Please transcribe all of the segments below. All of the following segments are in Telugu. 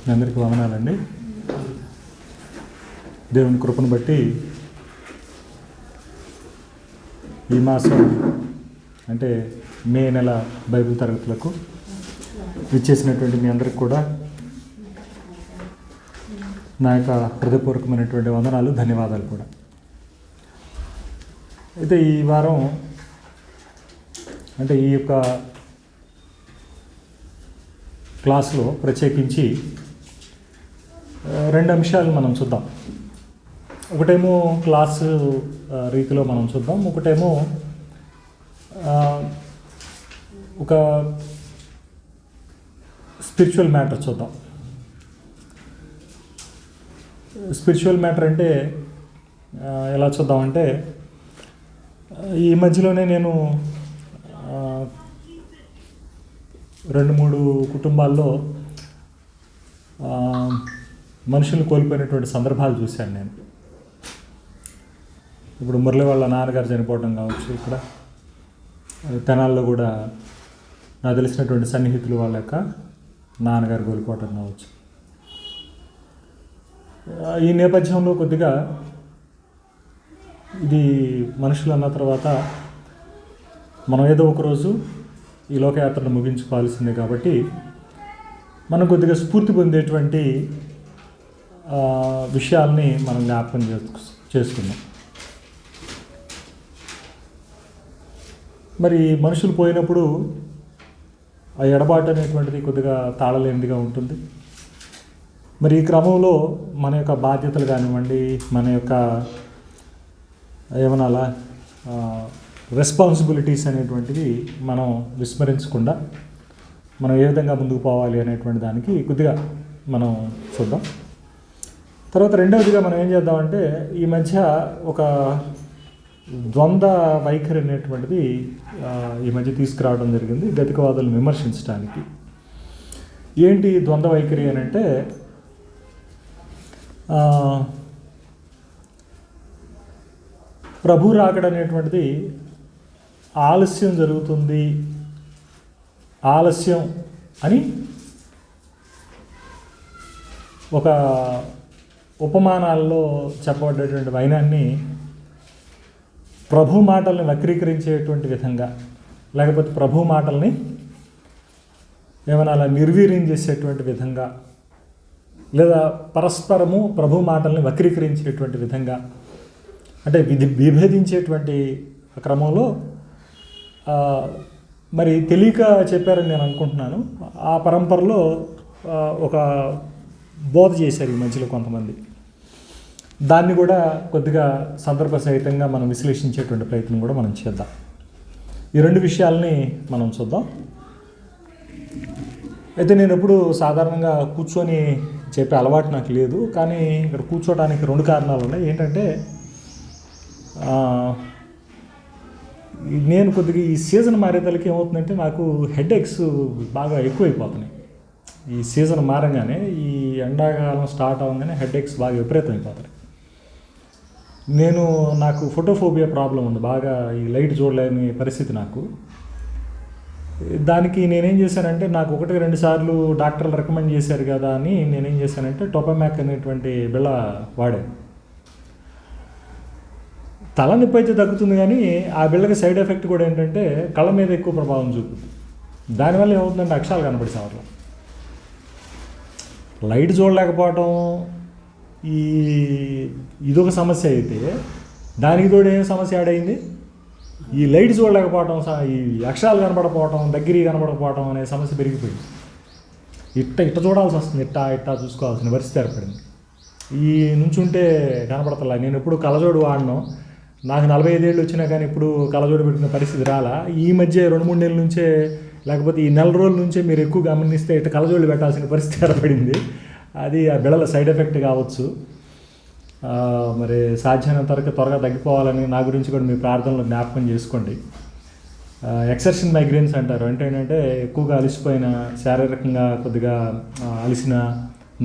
మీ అందరికీ వందనాలండి. దేవుని కృపను బట్టి ఈ మాసం అంటే మే నెల బైబిల్ తరగతులకు విచ్చేసినటువంటి మీ అందరికి కూడా నా యొక్క హృదయపూర్వకమైనటువంటి వందనాలు, ధన్యవాదాలు కూడా. అయితే ఈ వారం అంటే ఈ యొక్క క్లాస్లో ప్రత్యేకించి రెండు అంశాలు మనం చూద్దాం. ఒకటేమో క్లాసు రీతిలో మనం చూద్దాం, ఒకటేమో ఒక స్పిరిచువల్ మ్యాటర్ చూద్దాం. స్పిరిచువల్ మ్యాటర్ అంటే ఎలా చూద్దామంటే, ఈ మధ్యలోనే నేను 2-3 కుటుంబాల్లో మనుషులు కోల్పోయినటువంటి సందర్భాలు చూశాను నేను. ఇప్పుడు మురళి వాళ్ళ నాన్నగారు చనిపోవడం కావచ్చు, ఇక్కడ తెనాల్లో కూడా నాకు తెలిసినటువంటి సన్నిహితులు వాళ్ళ యొక్క నాన్నగారు కోల్పోవటం కావచ్చు. ఈ నేపథ్యంలో కొద్దిగా ఇది మనుషులు అన్న తర్వాత మనం ఏదో ఒకరోజు ఈ లోకయాత్రను ముగించుకోవాల్సిందే కాబట్టి మనం కొద్దిగా స్ఫూర్తి పొందేటువంటి విషయాల్ని మనం జ్ఞాపకం చేసుకున్నాం. మరి మనుషులు పోయినప్పుడు ఆ ఎడబాటు అనేటువంటిది కొద్దిగా తాళలేనిదిగా ఉంటుంది. మరి ఈ క్రమంలో మన యొక్క బాధ్యతలు కానివ్వండి, మన యొక్క ఏమనాలా రెస్పాన్సిబిలిటీస్ అనేటువంటివి మనం విస్మరించకుండా మనం ఏ విధంగా ముందుకు పోవాలి అనేటువంటి దానికి కొద్దిగా మనం చూద్దాం. తర్వాత రెండవదిగా మనం ఏం చేద్దామంటే, ఈ మధ్య ఒక ద్వంద్వ వైఖరి అనేటువంటిది ఈ మధ్య తీసుకురావడం జరిగింది గతికవాదులను విమర్శించడానికి. ఏంటి ద్వంద్వ వైఖరి అని అంటే, ప్రభు రాకడ అనేటువంటిది ఆలస్యం జరుగుతుంది, ఆలస్యం అని ఒక ఉపమానాల్లో చెప్పబడేటువంటి వైనాన్ని ప్రభు మాటల్ని వక్రీకరించేటువంటి విధంగా, లేకపోతే ప్రభు మాటల్ని ఏమైనా అలా నిర్వీర్యం చేసేటువంటి విధంగా, లేదా పరస్పరము ప్రభు మాటల్ని వక్రీకరించేటువంటి విధంగా, అంటే విభేదించేటువంటి క్రమంలో మరి తెలియక చెప్పారని నేను అనుకుంటున్నాను. ఆ పరంపరలో ఒక బోధ చేశారు ఈ మధ్యలో కొంతమంది. దాన్ని కూడా కొద్దిగా సందర్భ సహితంగా మనం విశ్లేషించేటువంటి ప్రయత్నం కూడా మనం చేద్దాం. ఈ రెండు విషయాల్ని మనం చూద్దాం. అయితే నేను ఎప్పుడు సాధారణంగా కూర్చొని చెప్పే అలవాటు నాకు లేదు, కానీ ఇక్కడ కూర్చోడానికి 2 కారణాలు ఉన్నాయి. ఏంటంటే, నేను కొద్దిగా ఈ సీజన్ మారేతలకి ఏమవుతుందంటే, నాకు హెడేక్స్ బాగా ఎక్కువైపోతున్నాయి. ఈ సీజన్ మారంగానే, ఈ ఎండాకాలం స్టార్ట్ అవ్వగానే హెడేక్స్ బాగా విపరీతం అయిపోతాయి. నాకు ఫోటోఫోబియా ప్రాబ్లం ఉంది, బాగా ఈ లైట్ చూడలేని పరిస్థితి నాకు. దానికి నేనేం చేశానంటే, నాకు 1-2 సార్లు డాక్టర్లు రికమెండ్ చేశారు కదా అని నేనేం చేశానంటే టోపామాక్ అనేటువంటి బిళ్ళ వాడాను. తలనొప్పి అయితే తగ్గుతుంది, కానీ ఆ బిళ్ళకి సైడ్ ఎఫెక్ట్ కూడా ఏంటంటే కళ్ళ మీద ఎక్కువ ప్రభావం చూపుతుంది. దానివల్ల ఏమవుతుందంటే అక్షరాలు కనపడి సార్లు లైట్ చూడలేకపోవటం ఇదొక సమస్య అయితే, దానికి తోడు ఏం సమస్య యాడ్ అయింది, ఈ లైట్ చూడలేకపోవటం, ఈ అక్షరాలు కనపడకపోవటం, దగ్గర కనపడకపోవటం అనే సమస్య పెరిగిపోయింది. ఇట్ట చూడాల్సి వస్తుంది, ఇట్టా చూసుకోవాల్సిన పరిస్థితి ఏర్పడింది. ఈ నుంచి ఉంటే కనపడతలా. నేను ఎప్పుడు కళ్ళజోడు వాడను, నాకు 45 ఏళ్ళు వచ్చినా కానీ ఇప్పుడు కళ్ళజోడు పెట్టుకునే పరిస్థితి రాలా. ఈ మధ్య 2-3 నెలల నుంచే, లేకపోతే ఈ నెల రోజుల నుంచే మీరు ఎక్కువ గమనిస్తే ఇట్లా కళ్ళజోళ్ళు పెట్టాల్సిన పరిస్థితి ఏర్పడింది. అది ఆ బిళ్ళల సైడ్ ఎఫెక్ట్ కావచ్చు. మరి సాధ్యమైనంత వరకు త్వరగా తగ్గిపోవాలని నా గురించి కూడా మీ ప్రార్థనలో జ్ఞాపకం చేసుకోండి. ఎక్సర్షన్ మైగ్రేన్స్ అంటారు. అంటే ఏంటంటే, ఎక్కువగా అలసిపోయిన, శారీరకంగా కొద్దిగా అలసిన,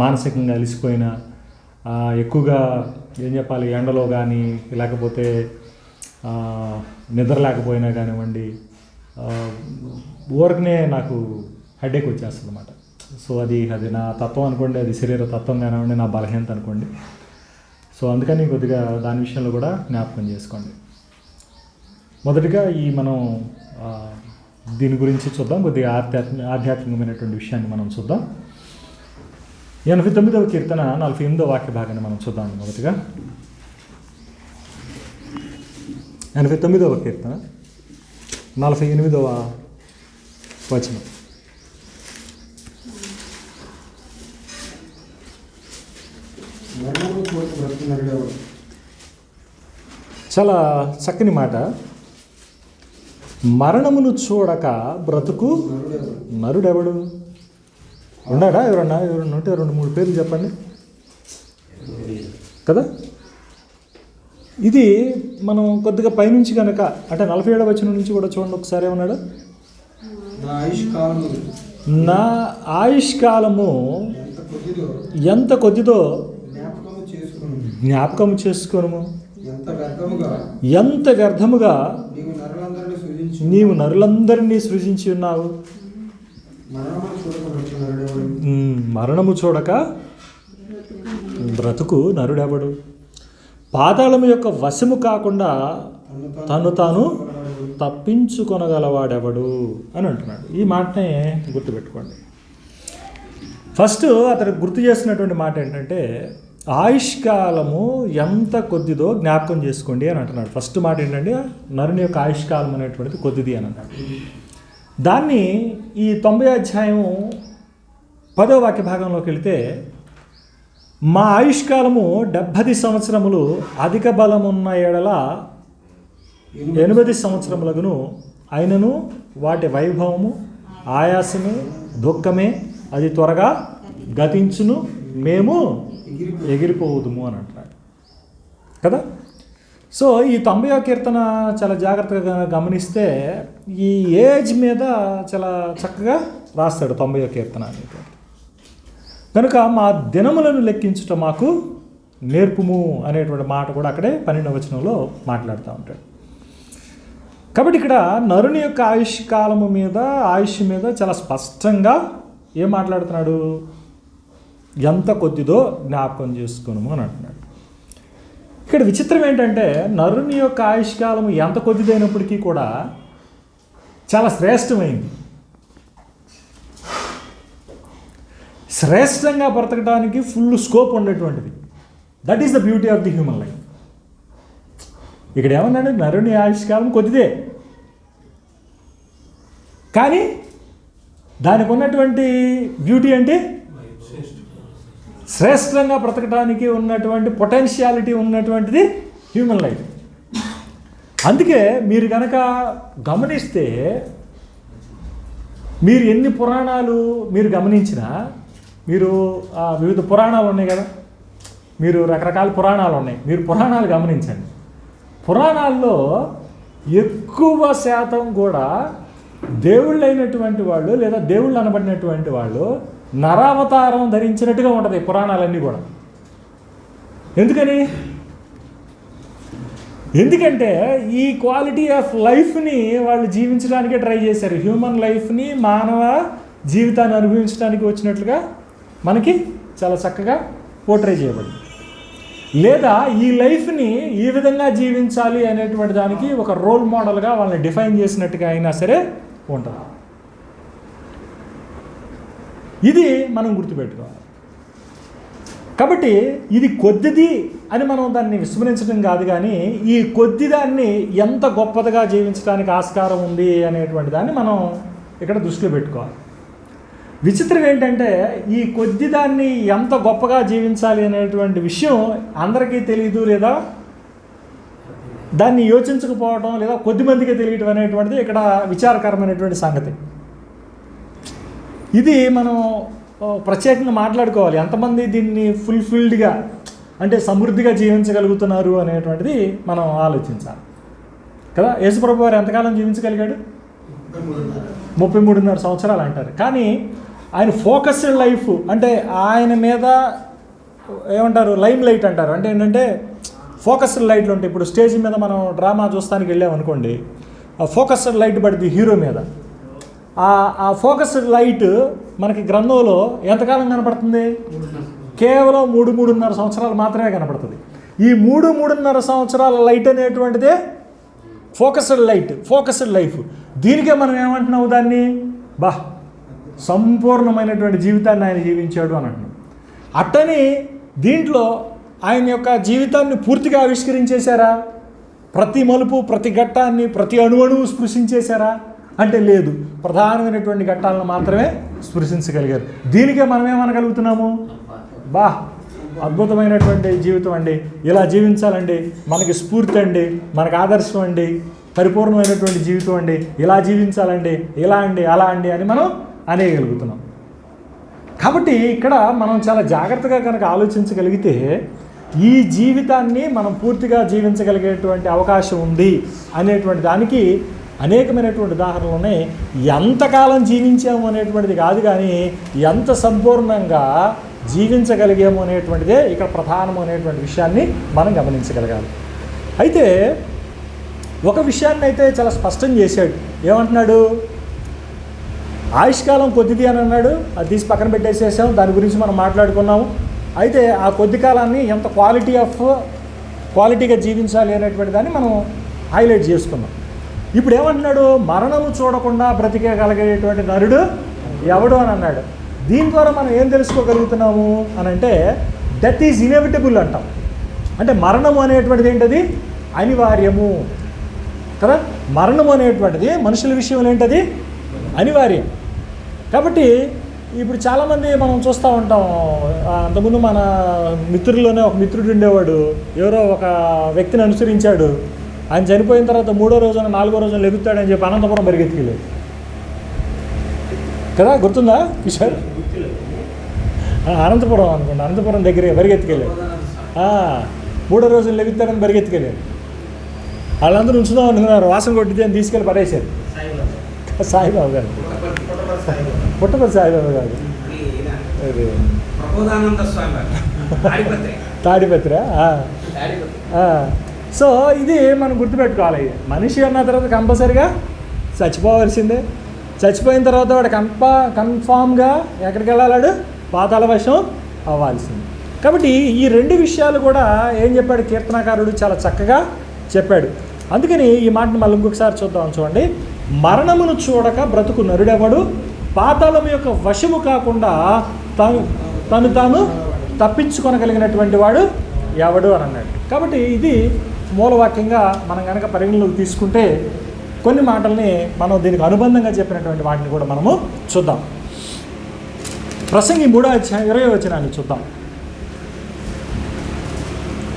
మానసికంగా అలసిపోయిన, ఎక్కువగా ఏం చెప్పాలి, ఎండలో కానీ లేకపోతే నిద్ర లేకపోయినా కానివ్వండి, ఊరకనే నాకు హెడేక్ వచ్చేస్తుంది అన్నమాట. సో అది నా తత్వం అనుకోండి, అది శరీర తత్వం కానివ్వండి, నా బలహీనత అనుకోండి. సో అందుకని కొద్దిగా దాని విషయంలో కూడా జ్ఞాపకం చేసుకోండి. మొదటిగా మనం దీని గురించి చూద్దాం, కొద్దిగా ఆధ్యాత్మికమైనటువంటి విషయాన్ని మనం చూద్దాం. 89వ కీర్తన 48వ వాక్య భాగాన్ని మనం చూద్దాం. మొదటిగా 89వ కీర్తన 48వ వచనం. చాలా చక్కని మాట. మరణమును చూడక బ్రతుకు నరుడెవడు? ఉన్నాడా ఎవరన్నా? ఉంటే 2-3 పేర్లు చెప్పండి కదా. ఇది మనం కొద్దిగా పైనుంచి కనుక అంటే 47వ వచనం నుంచి కూడా చూడండి ఒకసారి. ఏమన్నాడు? నా ఆయుష్కాలము ఎంత కొద్దిదో జ్ఞాపకము చేసుకోను. ఎంత వ్యర్థముగా నీవు నరులందరినీ సృజించి ఉన్నావు. మరణము చూడక బ్రతుకు నరుడెవడు? పాతాళము యొక్క వశము కాకుండా తను తాను తప్పించుకొనగలవాడెవడు అని అంటున్నాడు. ఈ మాటనే గుర్తుపెట్టుకోండి. ఫస్ట్ అతను గుర్తు చేసినటువంటి మాట ఏంటంటే ఆయుష్కాలము ఎంత కొద్దిదో జ్ఞాపకం చేసుకోండి అని అంటున్నాడు. ఫస్ట్ మాట ఏంటంటే నరుని యొక్క ఆయుష్కాలం అనేటువంటిది కొద్దిది అని అన్నాడు. దాన్ని ఈ 90వ అధ్యాయం 10వ వాక్య భాగంలోకి వెళితే మా ఆయుష్కాలము 70 సంవత్సరములు, అధిక బలమున్న ఎడల 80 సంవత్సరములగును, అయినను వాటి వైభవము ఆయాసమే దుఃఖమే, అది త్వరగా గతించును, మేము ఎగిరిపోవుదుము అని అంటున్నాడు కదా. సో ఈ 90వ కీర్తన చాలా జాగ్రత్తగా గమనిస్తే ఈ ఏజ్ మీద చాలా చక్కగా రాస్తాడు 90వ కీర్తన అనేది. కనుక మా దినములను లెక్కించుట మాకు నేర్పుము అనేటువంటి మాట కూడా అక్కడే 12వ వచనంలో మాట్లాడుతూ ఉంటాడు. కాబట్టి ఇక్కడ నరుని యొక్క ఆయుష్ కాలము మీద, ఆయుష్ మీద చాలా స్పష్టంగా ఏం మాట్లాడుతున్నాడు? ఎంత కొద్దిదో జ్ఞాపకం చేసుకోను అని అంటున్నాడు. ఇక్కడ విచిత్రం ఏంటంటే నరుని యొక్క ఆయుష్కాలము ఎంత కొద్దిదైనప్పటికీ కూడా చాలా శ్రేష్టమైంది. శ్రేష్టంగా బ్రతకడానికి ఫుల్ స్కోప్ ఉండేటువంటిది. That is the beauty of the human life. ఇక్కడ ఏమన్నాడు? నరుని ఆయుష్కాలం కొద్దిదే, కానీ దానికి ఉన్నటువంటి బ్యూటీ అంటే శ్రేష్టంగా బ్రతకడానికి ఉన్నటువంటి పొటెన్షియాలిటీ ఉన్నటువంటిది హ్యూమన్ లైఫ్. అందుకే మీరు కనుక గమనిస్తే, మీరు ఎన్ని పురాణాలు మీరు గమనించినా, మీరు వివిధ పురాణాలు ఉన్నాయి కదా, మీరు రకరకాల పురాణాలు ఉన్నాయి, మీరు పురాణాలు గమనించండి. పురాణాల్లో ఎక్కువ శాతం కూడా దేవుళ్ళు అయినటువంటి వాళ్ళు లేదా దేవుళ్ళు అనబడినటువంటి వాళ్ళు నరావతారం ధరించినట్టుగా ఉంటుంది పురాణాలన్నీ కూడా. ఎందుకంటే ఈ క్వాలిటీ ఆఫ్ లైఫ్ని వాళ్ళు జీవించడానికే ట్రై చేశారు. హ్యూమన్ లైఫ్ని, మానవ జీవితాన్ని అనుభవించడానికి వచ్చినట్లుగా మనకి చాలా చక్కగా పోర్ట్రే చేయబడింది. లేదా ఈ లైఫ్ని ఈ విధంగా జీవించాలి అనేటువంటి దానికి ఒక రోల్ మోడల్గా వాళ్ళని డిఫైన్ చేసినట్టుగా అయినా సరే ఉంటుంది. ఇది మనం గుర్తుపెట్టుకోవాలి. కాబట్టి ఇది కొద్దిది అని మనం దాన్ని విస్మరించడం కాదు, కానీ ఈ కొద్దిదాన్ని ఎంత గొప్పదిగా జీవించడానికి ఆస్కారం ఉంది అనేటువంటి దాన్ని మనం ఇక్కడ దృష్టిలో పెట్టుకోవాలి. విచిత్రం ఏంటంటే ఈ కొద్దిదాన్ని ఎంత గొప్పగా జీవించాలి అనేటువంటి విషయం అందరికీ తెలియదు, లేదా దాన్ని యోచించకపోవడం, లేదా కొద్దిమందికి తెలియటం అనేటువంటిది ఇక్కడ విచారకరమైనటువంటి సంగతి. ఇది మనం ప్రత్యేకంగా మాట్లాడుకోవాలి. ఎంతమంది దీన్ని ఫుల్ఫిల్డ్గా అంటే సమృద్ధిగా జీవించగలుగుతున్నారు అనేటువంటిది మనం ఆలోచించాలి కదా. యేసుప్రభు వారు ఎంతకాలం జీవించగలిగాడు? 33.5 సంవత్సరాలు అంటారు. కానీ ఆయన ఫోకస్డ్ లైఫ్ అంటే ఆయన మీద ఏమంటారు, లైమ్ లైట్ అంటారు. అంటే ఏంటంటే ఫోకస్డ్ లైట్లు ఉంటాయి. ఇప్పుడు స్టేజ్ మీద మనం డ్రామా చూస్తానికి వెళ్ళామనుకోండి, ఫోకస్డ్ లైట్ పడింది హీరో మీద. ఆ ఫోకస్డ్ లైట్ మనకి గ్రంథంలో ఎంతకాలం కనపడుతుంది? కేవలం 3-3.5 సంవత్సరాలు మాత్రమే కనపడుతుంది. ఈ 3-3.5 సంవత్సరాల లైట్ అనేటువంటిదే ఫోకస్డ్ లైట్, ఫోకస్డ్ లైఫ్. దీనికే మనం ఏమంటున్నాము? దాన్ని సంపూర్ణమైనటువంటి జీవితాన్ని ఆయన జీవించాడు అని అంటున్నాం. అట్టని దీంట్లో ఆయన యొక్క జీవితాన్ని పూర్తిగా ఆవిష్కరించేశారా? ప్రతి మలుపు, ప్రతి ఘట్టాన్ని, ప్రతి అణువును స్పృశించేశారా అంటే లేదు. ప్రధానమైనటువంటి ఘట్టాలను మాత్రమే స్పృశించగలిగారు. దీనికే మనం ఏమనగలుగుతున్నాము? అద్భుతమైనటువంటి జీవితం అండి, ఇలా జీవించాలండి, మనకి స్ఫూర్తి అండి, మనకు ఆదర్శం అండి, పరిపూర్ణమైనటువంటి జీవితం అండి, ఇలా జీవించాలండి, ఇలా అండి, అలా అండి అని మనం అనేయగలుగుతున్నాం. కాబట్టి ఇక్కడ మనం చాలా జాగ్రత్తగా కనుక ఆలోచించగలిగితే ఈ జీవితాన్ని మనం పూర్తిగా జీవించగలిగేటువంటి అవకాశం ఉంది అనేటువంటి దానికి అనేకమైనటువంటి ఉదాహరణలు ఉన్నాయి. ఎంతకాలం జీవించాము అనేటువంటిది కాదు, కానీ ఎంత సంపూర్ణంగా జీవించగలిగాము అనేటువంటిదే ఇక్కడ ప్రధానము అనేటువంటి విషయాన్ని మనం గమనించగలగాలి. అయితే ఒక విషయాన్ని అయితే చాలా స్పష్టం చేశాడు. ఏమంటున్నాడు? ఆయుష్కాలం కొద్దిది అని అన్నాడు. అది తీసి పక్కన పెట్టేసేసాం, దాని గురించి మనం మాట్లాడుకున్నాము. అయితే ఆ కొద్ది కాలాన్ని ఎంత క్వాలిటీగా జీవించాలి అనేటువంటి దాన్ని మనం హైలైట్ చేసుకున్నాం. ఇప్పుడు ఏమంటున్నాడు? మరణము చూడకుండా బ్రతికేయగలిగేటువంటి నరుడు ఎవడు అని అన్నాడు. దీని ద్వారా మనం ఏం తెలుసుకోగలుగుతున్నాము అని అంటే డెత్ ఈజ్ ఇన్ఎవిటబుల్ అంటాం. అంటే మరణము అనేటువంటిది ఏంటది? అనివార్యము కదా. మరణము అనేటువంటిది మనుషుల విషయంలో ఏంటది? అనివార్యం. కాబట్టి ఇప్పుడు చాలామంది మనం చూస్తూ ఉంటాం. అంతకుముందు మన మిత్రుల్లోనే ఒక మిత్రుడు ఉండేవాడు, ఎవరో ఒక వ్యక్తిని అనుసరించాడు. ఆయన చనిపోయిన తర్వాత 3వ రోజున 4వ రోజున లెగుతాడని చెప్పి అనంతపురం పరిగెత్తికెళ్ళాడు కదా. గుర్తుందా కిషోర్? అనంతపురం అనుకోండి, అనంతపురం దగ్గరే పరిగెత్తికెళ్ళాడు. 3వ రోజున లెగుతాడని పరిగెత్తికెళ్ళాడు. వాళ్ళందరూ ఉంచుదాం అనుకున్నారు, వాసన కొట్టితే అని తీసుకెళ్ళి పడేశారు. సాయిబాబు గారు, పుట్టపర్తి సాయిబాబు గారు, తాడిపత్రి. సో ఇది మనం గుర్తుపెట్టుకోవాలి. మనిషి అన్న తర్వాత కంపల్సరిగా చచ్చిపోవాల్సిందే. చచ్చిపోయిన తర్వాత వాడు కన్ఫామ్గా ఎక్కడికి వెళ్ళాడు? పాతాళవశం అవ్వాల్సింది. కాబట్టి ఈ 2 విషయాలు కూడా ఏం చెప్పాడు కీర్తనాకారుడు? చాలా చక్కగా చెప్పాడు. అందుకని ఈ మాటను మళ్ళీ ఇంకొకసారి చూడండి. మరణమును చూడక బ్రతుకు నరుడెవడు, పాతాళం యొక్క వశము కాకుండా తాను తప్పించుకొనగలిగినటువంటి వాడు ఎవడు అని అన్నాడు. కాబట్టి ఇది మూలవాక్యంగా మనం కనుక పరిగణలోకి తీసుకుంటే కొన్ని మాటల్ని మనం దీనికి అనుబంధంగా చెప్పినటువంటి వాటిని కూడా మనము చూద్దాం. ప్రసంగి 3వ అధ్యాయం 20వ వచనాన్ని చూద్దాం.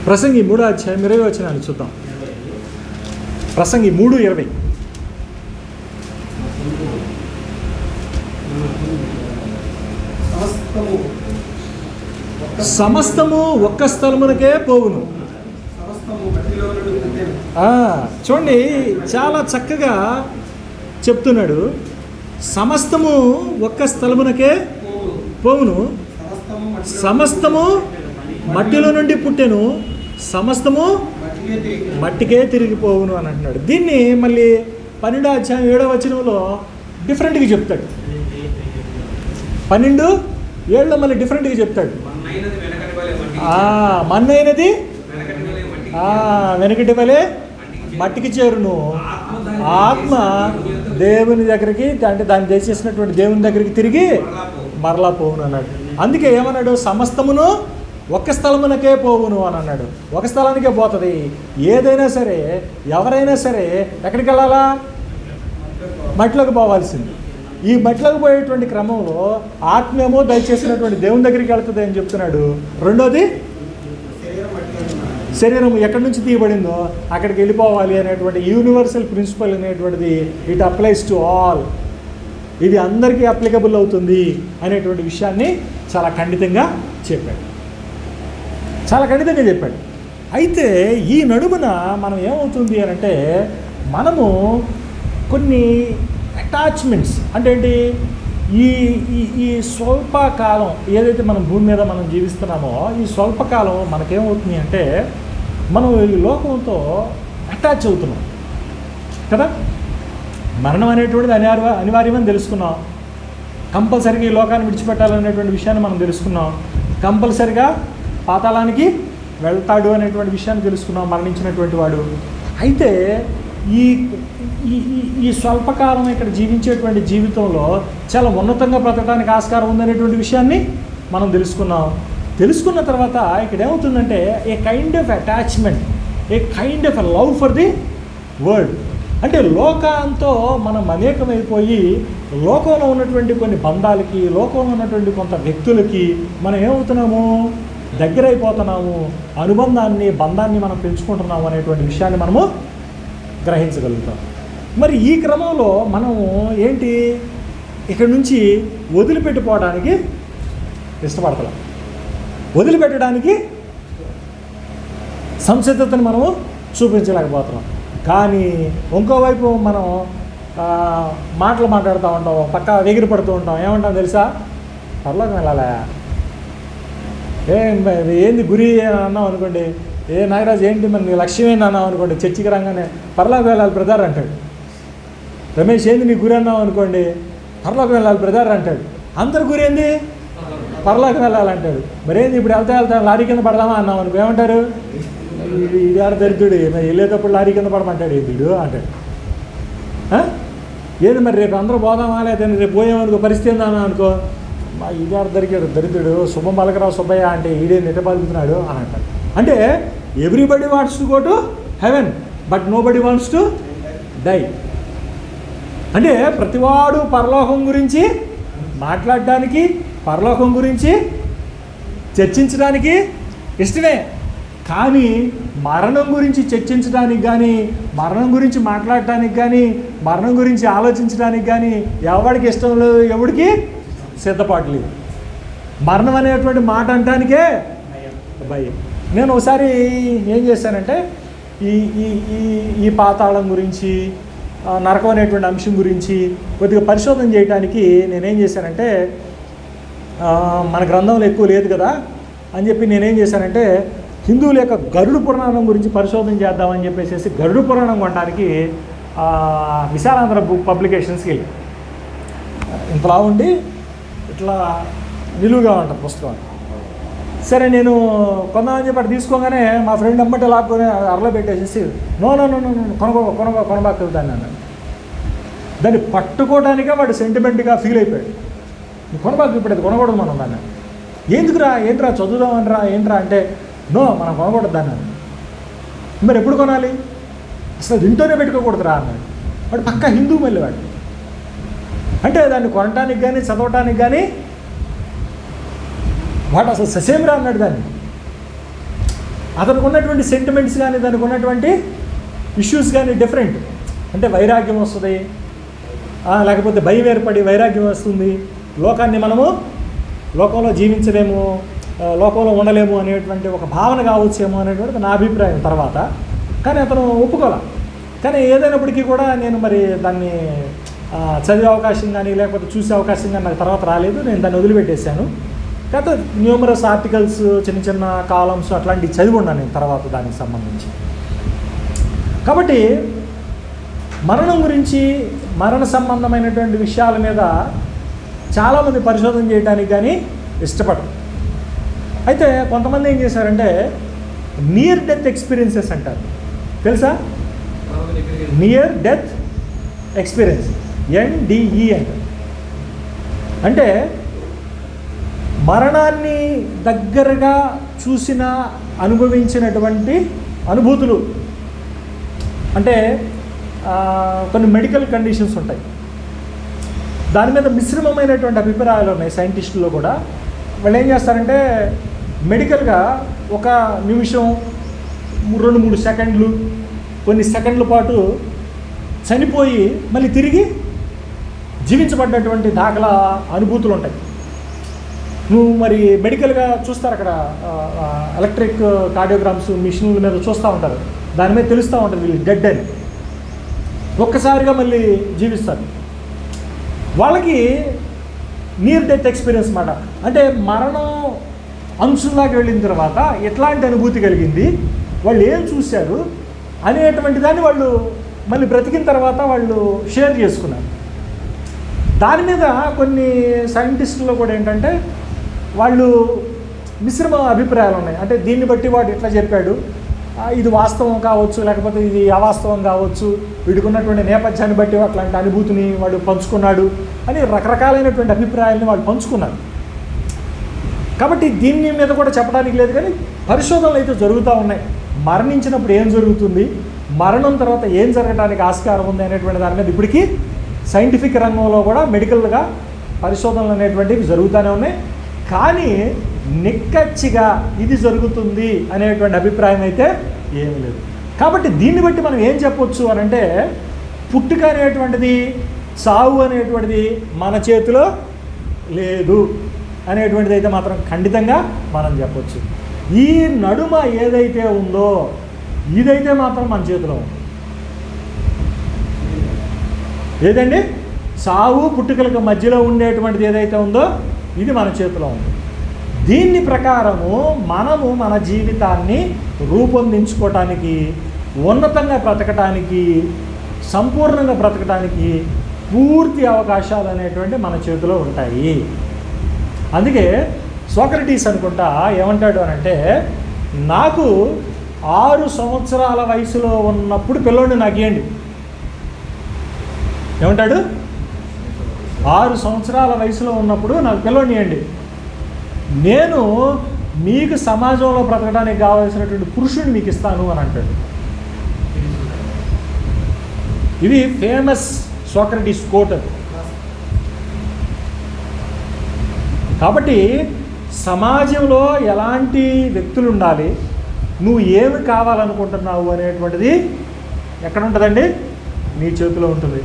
ప్రసంగి 3వ అధ్యాయం 20వ వచనాన్ని చూద్దాం. ప్రసంగి 3:20. సమస్తము ఒక్క స్థలమునకే పోవును. చూడండి, చాలా చక్కగా చెప్తున్నాడు. సమస్తము ఒక్క స్థలమునకే పోవును, సమస్తము మట్టిలో నుండి పుట్టెను, సమస్తము మట్టికే తిరిగిపోవును అని అంటున్నాడు. దీన్ని మళ్ళీ 12వ అధ్యాయం 7వ వచనంలో డిఫరెంట్గా చెప్తాడు. 12:7 మళ్ళీ డిఫరెంట్గా చెప్తాడు. మన్నైనది వెనకటి వలె మట్టికి చేరును, ఆత్మ దేవుని దగ్గరికి, అంటే దాన్ని చేసేసినటువంటి దేవుని దగ్గరికి తిరిగి మరలా పోవును అన్నాడు. అందుకే ఏమన్నాడు? సమస్తమును ఒక స్థలమునకే పోవును అని అన్నాడు. ఒక స్థలానికే పోతుంది. ఏదైనా సరే, ఎవరైనా సరే ఎక్కడికి వెళ్ళాలా? మట్టిలోకి పోవాల్సింది. ఈ మట్టిలోకి పోయేటువంటి క్రమంలో ఆత్మేమో దయచేసినటువంటి దేవుని దగ్గరికి వెళ్తుంది అని చెప్తున్నాడు. రెండోది, శరీరం ఎక్కడి నుంచి తీయబడిందో అక్కడికి వెళ్ళిపోవాలి అనేటువంటి యూనివర్సల్ ప్రిన్సిపల్ అనేటువంటిది ఇట్ అప్లైస్ టు ఆల్. ఇది అందరికీ అప్లికబుల్ అవుతుంది అనేటువంటి విషయాన్ని చాలా ఖండితంగా చెప్పాడు. అయితే ఈ నడుమున మనం ఏమవుతుంది అని అంటే, మనము కొన్ని అటాచ్మెంట్స్ అంటే ఏంటి, ఈ స్వల్పకాలం ఏదైతే మనం భూమి మీద మనం జీవిస్తున్నామో, ఈ స్వల్పకాలం మనకేమవుతుంది అంటే మనం ఈ లోకంతో అటాచ్ అవుతున్నాం కదా. మరణం అనేటువంటిది అనివార్యమని తెలుసుకున్నాం. కంపల్సరీగా ఈ లోకాన్ని విడిచిపెట్టాలనేటువంటి విషయాన్ని మనం తెలుసుకున్నాం. కంపల్సరిగా పాతాళానికి వెళ్తాడు అనేటువంటి విషయాన్ని తెలుసుకున్నాం మరణించినటువంటి వాడు. అయితే ఈ ఈ స్వల్పకాలం ఇక్కడ జీవించేటువంటి జీవితంలో చాలా ఉన్నతంగా బ్రతకడానికి ఆస్కారం ఉందనేటువంటి విషయాన్ని మనం తెలుసుకున్నాం. తెలుసుకున్న తర్వాత ఇక్కడ ఏమవుతుందంటే a kind of attachment, a kind of love for the world. అంటే లోకంతో మనం మమేకమైపోయి లోకంలో ఉన్నటువంటి కొన్ని బంధాలకి, లోకంలో ఉన్నటువంటి కొంత వ్యక్తులకి మనం ఏమవుతున్నాము, దగ్గర అయిపోతున్నాము, అనుబంధాన్ని, బంధాన్ని మనం పెంచుకుంటున్నాము అనేటువంటి విషయాన్ని మనము గ్రహించగలుగుతాం. మరి ఈ క్రమంలో మనము ఏంటి, ఇక్కడ నుంచి వదిలిపెట్టిపోవడానికి ఇష్టపడతాం, వదిలిపెట్టడానికి సంసిద్ధతను మనము చూపించలేకపోతున్నాం. కానీ ఇంకోవైపు మనం మాటలు మాట్లాడుతూ ఉంటాం, పక్క ఎగిరి పడుతూ ఉంటాం. ఏమంటాం తెలుసా, పర్లోకం వెళ్ళాలా, ఏంది గురి అన్నాం అనుకోండి, నాగరాజు ఏంటి మరి నీ లక్ష్యం ఏంటి అన్నాం అనుకోండి, చర్చికి రాగానే పర్లోకం వెళ్ళాలి బ్రదర్ అంటాడు. రమేష్ ఏంది నీ గురి అన్నాం అనుకోండి, పర్లోకం వెళ్ళాలి బ్రదర్ అంటాడు. అందరి గురి ఏంది, పర్లోకం వెళ్ళాలంటాడు. మరేంది ఇప్పుడు వెళ్తా లారీ కింద పడదామా అన్నాం అనుకో, ఏమంటారు, ఇది ఆడ దరిద్రుడు, వెళ్ళేటప్పుడు లారీ కింద పడమంటాడు, వీడు అంటాడు. ఏది మరి రేపు అందరూ పోదామా, లేదా రేపు పోయామనుకో పరిస్థితి ఏందన్నా అనుకో, ఇది ఆడ దరిద్రుడు శుభం పలకరావు సుబ్బయ్య అంటే ఈడే నెట్ట పలుకుతున్నాడు అని అంటాడు. అంటే everybody wants to go to heaven but nobody wants to die. అంటే ప్రతివాడు పరలోకం గురించి మాట్లాడడానికి, పరలోకం గురించి చర్చించడానికి ఇష్టమే. కానీ మరణం గురించి చర్చించడానికి కానీ, మరణం గురించి మాట్లాడటానికి కానీ, మరణం గురించి ఆలోచించడానికి కానీ ఎవరికి ఇష్టం లేదు, ఎవడికి సిద్ధపాటు లేదు. మరణం అనేటువంటి మాట అంటానికే భయం. నేను ఒకసారి ఏం చేశానంటే ఈ ఈ ఈ పాతాళం గురించి, నరకం అనేటువంటి అంశం గురించి కొద్దిగా పరిశోధన చేయడానికి నేనేం చేశానంటే, మన గ్రంథంలో ఎక్కువ లేదు కదా అని చెప్పి నేనేం చేశానంటే, హిందువుల యొక్క గరుడ పురాణం గురించి పరిశోధన చేద్దామని చెప్పేసి గరుడ పురాణం కొనడానికి విశాలాంధ్ర బుక్ పబ్లికేషన్స్కి వెళ్ళి, ఇంతలా ఉండి ఇట్లా నిలువుగా ఉంటుంది పుస్తకం. సరే నేను కొందామని చెప్పి తీసుకోగానే మా ఫ్రెండ్ అమ్మటే లాక్కొని అరలో పెట్టేసేసి నో కొనబాకెళ్తాను అన్నాడు. దాన్ని పట్టుకోవడానికే వాడు సెంటిమెంట్గా ఫీల్ అయిపోయాడు. కొనబాకు, ఇప్పుడు అది కొనకూడదు మనం దాన్ని. ఏంట్రా చదువుదామనరా ఏంట్రా అంటే, నో మనం కొనకూడదు దాన్ని. మరి ఎప్పుడు కొనాలి, అసలు ఇంట్లోనే పెట్టుకోకూడదురా అన్నాడు. వాడు పక్కా హిందూ మళ్ళీ వాడు. అంటే దాన్ని కొనడానికి కానీ చదవటానికి కానీ వాడు అసలు ససేమిరా అన్నాడు. దాన్ని అతనికి ఉన్నటువంటి సెంటిమెంట్స్ కానీ, దానికి ఉన్నటువంటి ఇష్యూస్ కానీ డిఫరెంట్. అంటే వైరాగ్యం వస్తుంది, లేకపోతే భయం ఏర్పడి వైరాగ్యం వస్తుంది, లోకాన్ని మనము లోకంలో జీవించలేము, లోకంలో ఉండలేము అనేటువంటి ఒక భావన కావచ్చేమో అనేటువంటిది నా అభిప్రాయం తర్వాత. కానీ అతను ఒప్పుకోలే. కానీ ఏదైనప్పటికీ కూడా నేను మరి దాన్ని చదివే అవకాశం కానీ లేకపోతే చూసే అవకాశం కానీ నాకు తర్వాత రాలేదు. నేను దాన్ని వదిలిపెట్టేశాను. కాకపోతే న్యూమరస్ ఆర్టికల్స్, చిన్న చిన్న కాలమ్స్ అట్లాంటివి చదివి ఉన్నాను నేను తర్వాత దానికి సంబంధించి. కాబట్టి మరణం గురించి, మరణ సంబంధమైనటువంటి విషయాల మీద చాలామంది పరిశోధన చేయడానికి కానీ ఇష్టపడరు. అయితే కొంతమంది ఏం చేశారంటే నియర్ డెత్ ఎక్స్పీరియన్సెస్ అంటారు, తెలుసా? నియర్ డెత్ ఎక్స్పీరియన్స్, NDE అంటారు. అంటే మరణాన్ని దగ్గరగా చూసిన, అనుభవించినటువంటి అనుభూతులు. అంటే కొన్ని మెడికల్ కండిషన్స్ ఉంటాయి, దాని మీద మిశ్రమమైనటువంటి అభిప్రాయాలు ఉన్నాయి సైంటిస్టుల్లో కూడా. వాళ్ళు ఏం చేస్తారంటే మెడికల్గా ఒక నిమిషం, 2-3 సెకండ్లు, కొన్ని సెకండ్ల పాటు చనిపోయి మళ్ళీ తిరిగి జీవించబడ్డటువంటి దాఖలా అనుభూతులు ఉంటాయి. నువ్వు మరి మెడికల్గా చూస్తారు, అక్కడ ఎలక్ట్రిక్ కార్డియోగ్రామ్స్ మిషన్ల మీద చూస్తూ ఉంటారు, దాని మీద తెలుస్తూ ఉంటుంది వీళ్ళు డెడ్ అని. ఒక్కసారిగా మళ్ళీ జీవిస్తారు. వాళ్ళకి నియర్ డెత్ ఎక్స్పీరియన్స్ మాట. అంటే మరణం అంశంలాగా వెళ్ళిన తర్వాత ఎట్లాంటి అనుభూతి కలిగింది, వాళ్ళు ఏం చూశారు అనేటువంటి దాన్ని వాళ్ళు మళ్ళీ బ్రతికిన తర్వాత వాళ్ళు షేర్ చేసుకున్నారు. దాని మీద కొన్ని సైంటిస్టులు కూడా ఏంటంటే వాళ్ళు మిశ్రమ అభిప్రాయాలు ఉన్నాయి. అంటే దీన్ని బట్టి వాడు ఇట్లా చెప్పాడు, ఇది వాస్తవం కావచ్చు, లేకపోతే ఇది అవాస్తవం కావచ్చు, వీడికి ఉన్నటువంటి నేపథ్యాన్ని బట్టి అట్లాంటి అనుభూతిని వాడు పంచుకున్నాడు అని రకరకాలైనటువంటి అభిప్రాయాలని వాళ్ళు పంచుకున్నారు. కాబట్టి దీని మీద కూడా చెప్పడానికి లేదు, కానీ పరిశోధనలు అయితే జరుగుతూ ఉన్నాయి. మరణించినప్పుడు ఏం జరుగుతుంది, మరణం తర్వాత ఏం జరగడానికి ఆస్కారం ఉంది అనేటువంటి దాని మీద ఇప్పటికీ సైంటిఫిక్ రంగంలో కూడా మెడికల్గా పరిశోధనలు అనేటువంటివి జరుగుతూనే ఉన్నాయి. కానీ నిక్కచ్చిగా ఇది జరుగుతుంది అనేటువంటి అభిప్రాయం అయితే ఏమీ లేదు. కాబట్టి దీన్ని బట్టి మనం ఏం చెప్పొచ్చు అని అంటే, పుట్టుక అనేటువంటిది, సావు అనేటువంటిది మన చేతిలో లేదు అనేటువంటిది అయితే మాత్రం ఖండితంగా మనం చెప్పొచ్చు. ఈ నడుమ ఏదైతే ఉందో ఇదైతే మాత్రం మన చేతిలో ఉంది. ఏదండి? సావు పుట్టుకలకు మధ్యలో ఉండేటువంటిది ఏదైతే ఉందో ఇది మన చేతిలో ఉంది. దీన్ని ప్రకారము మనము మన జీవితాన్ని రూపొందించుకోవటానికి, ఉన్నతంగా బ్రతకటానికి, సంపూర్ణంగా బ్రతకటానికి పూర్తి అవకాశాలు అనేటువంటి మన చేతిలో ఉంటాయి. అందుకే సోక్రటీస్ అనుకుంటా ఏమంటాడు అనంటే, నాకు 6 సంవత్సరాల వయసులో ఉన్నప్పుడు పిల్లోడిని నాకు ఇవ్వండి. ఏమంటాడు? 6 సంవత్సరాల వయసులో ఉన్నప్పుడు నాకు పిల్లోడిని ఇవ్వండి, నేను మీకు సమాజంలో బ్రతకడానికి కావాల్సినటువంటి పురుషుడిని మీకు ఇస్తాను అని అంటాడు. ఇది ఫేమస్ సోక్రటీస్ కోట్. కాబట్టి సమాజంలో ఎలాంటి వ్యక్తులు ఉండాలి, నువ్వు ఏమి కావాలనుకుంటున్నావు అనేటువంటిది ఎక్కడ ఉంటుందండి? నీ చేతిలో ఉంటుంది.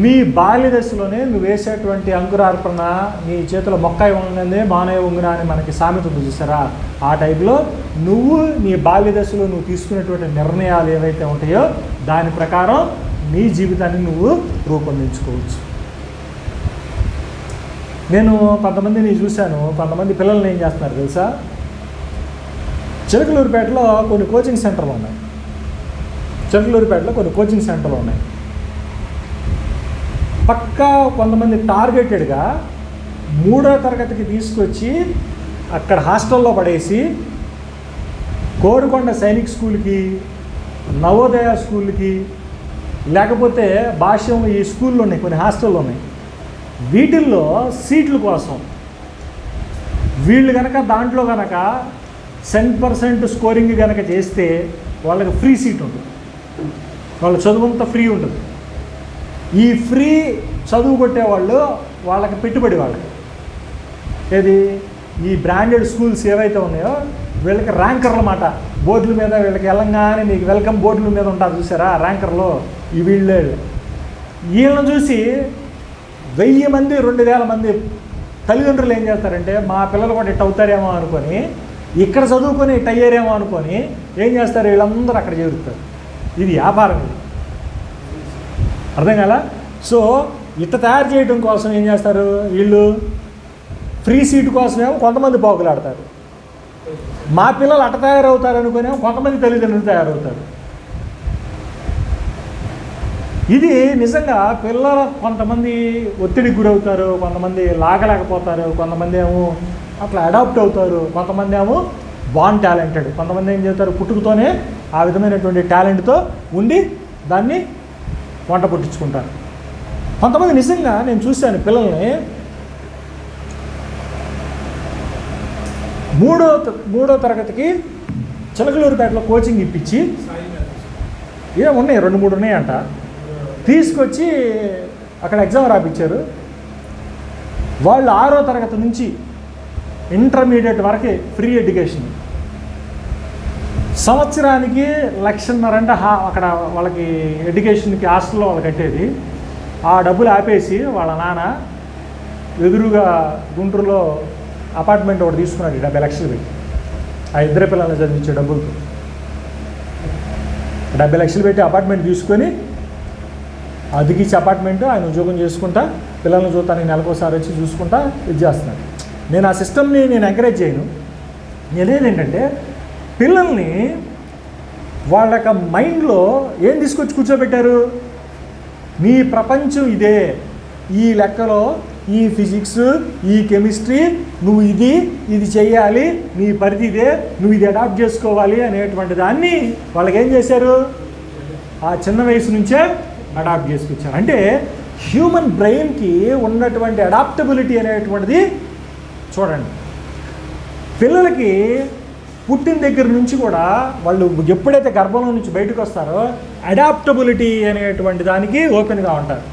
మీ బాల్య దశలోనే నువ్వు వేసేటువంటి అంకురార్పణ, నీ చేతిలో మొక్కాయి ఉంగనే మానవ ఉంగున అని మనకి సామెత ఉంది చూసారా, ఆ టైప్లో నువ్వు నీ బాల్య దశలో నువ్వు తీసుకునేటువంటి నిర్ణయాలు ఏవైతే ఉంటాయో దాని ప్రకారం నీ జీవితాన్ని నువ్వు రూపొందించుకోవచ్చు. నేను కొంతమందిని చూశాను, కొంతమంది పిల్లల్ని ఏం చేస్తున్నారు తెలుసా, చిలకలూరుపేటలో కొన్ని కోచింగ్ సెంటర్లు ఉన్నాయి. పక్కా కొంతమంది టార్గెటెడ్గా 3వ తరగతికి తీసుకొచ్చి అక్కడ హాస్టల్లో పడేసి కోరుకొండ సైనిక్ స్కూల్కి, నవోదయ స్కూల్కి, లేకపోతే భాష్యం ఈ స్కూల్లో ఉన్నాయి, కొన్ని హాస్టల్లో ఉన్నాయి. వీటిల్లో సీట్ల కోసం వీళ్ళు కనుక దాంట్లో కనుక 100% స్కోరింగ్ కనుక చేస్తే వాళ్ళకి ఫ్రీ సీట్ ఉంటుంది, వాళ్ళ చదువంతా ఫ్రీ ఉంటుంది. ఈ ఫ్రీ చదువు కొట్టేవాళ్ళు వాళ్ళకి పెట్టుబడి, వాళ్ళకి ఏది ఈ బ్రాండెడ్ స్కూల్స్ ఏవైతే ఉన్నాయో వీళ్ళకి ర్యాంకర్లు అన్నమాట. బోర్డుల మీద వీళ్ళకి వెళ్ళంగానే మీకు వెల్కమ్ బోర్డుల మీద ఉంటారు చూసారా ర్యాంకర్లో, ఈ వీళ్ళని చూసి 1000 మంది 2000 మంది తల్లిదండ్రులు ఏం చేస్తారంటే, మా పిల్లలు కూడా ఇట్ అవుతారేమో అనుకొని, ఇక్కడ చదువుకొని ఇట్ అయ్యారేమో అనుకొని ఏం చేస్తారు, వీళ్ళందరూ అక్కడ చేరుతారు. ఇది వ్యాపారం, ఇది అర్థం కదా. సో ఇట్ట తయారు చేయడం కోసం ఏం చేస్తారు వీళ్ళు, ఫ్రీ సీటు కోసమేమో కొంతమంది పోగులాడతారు, మా పిల్లలు అట్ట తయారవుతారు అనుకునేమో కొంతమంది తల్లిదండ్రులు తయారవుతారు. ఇది నిజంగా పిల్లలు కొంతమంది ఒత్తిడికి గురవుతారు, కొంతమంది లాగలేకపోతారు, కొంతమంది ఏమో అట్లా అడాప్ట్ అవుతారు, కొంతమంది ఏమో బాన్ టాలెంటెడ్, కొంతమంది ఏం చేస్తారు పుట్టుకతోనే ఆ విధమైనటువంటి టాలెంట్తో ఉండి దాన్ని వంట పుట్టించుకుంటారు. కొంతమంది నిజంగా నేను చూశాను పిల్లల్ని మూడో తరగతికి చిలకలూరుపేటలో కోచింగ్ ఇప్పించి, ఉన్నాయి 2-3 ఉన్నాయంట, తీసుకొచ్చి అక్కడ ఎగ్జామ్ రాపించారు. వాళ్ళు 6వ తరగతి నుంచి ఇంటర్మీడియట్ వరకే ఫ్రీ ఎడ్యుకేషన్. సంవత్సరానికి 1,50,000 అంటే అక్కడ వాళ్ళకి ఎడ్యుకేషన్కి హాస్టల్లో వాళ్ళు కట్టేది. ఆ డబ్బులు ఆపేసి వాళ్ళ నాన్న ఎదురుగా గుంటూరులో అపార్ట్మెంట్ ఒకటి తీసుకున్నాడు 70 లక్షలు పెట్టి, ఆ ఇద్దరు పిల్లల్ని చదివించే డబ్బులతో 70 లక్షలు పెట్టి అపార్ట్మెంట్ తీసుకొని అదికిచ్చి అపార్ట్మెంట్ ఆయన ఉద్యోగం చేసుకుంటా పిల్లల్ని చూడటానికి నెలకోసారి వచ్చి చూసుకుంటా ఇది చేస్తున్నాడు. నేను ఆ సిస్టమ్ని నేను ఎంకరేజ్ చేయను. నేనేంటంటే పిల్లల్ని వాళ్ళ యొక్క మైండ్లో ఏం తీసుకొచ్చి కూర్చోబెట్టారు, నీ ప్రపంచం ఇదే, ఈ లెక్కలో ఈ ఫిజిక్స్ ఈ కెమిస్ట్రీ నువ్వు ఇది చెయ్యాలి, నీ పరిధి ఇదే, నువ్వు ఇది అడాప్ట్ చేసుకోవాలి అనేటువంటి దాన్ని వాళ్ళకి ఏం చేశారు, ఆ చిన్న వయసు నుంచే అడాప్ట్ చేసుకొచ్చారు. అంటే హ్యూమన్ బ్రెయిన్కి ఉన్నటువంటి అడాప్టబిలిటీ అనేటువంటిది చూడండి. పిల్లలకి పుట్టిన దగ్గర నుంచి కూడా వాళ్ళు ఎప్పుడైతే గర్భంలో నుంచి బయటకు వస్తారో అడాప్టబిలిటీ అనేటువంటి దానికి ఓపెన్గా ఉంటారు.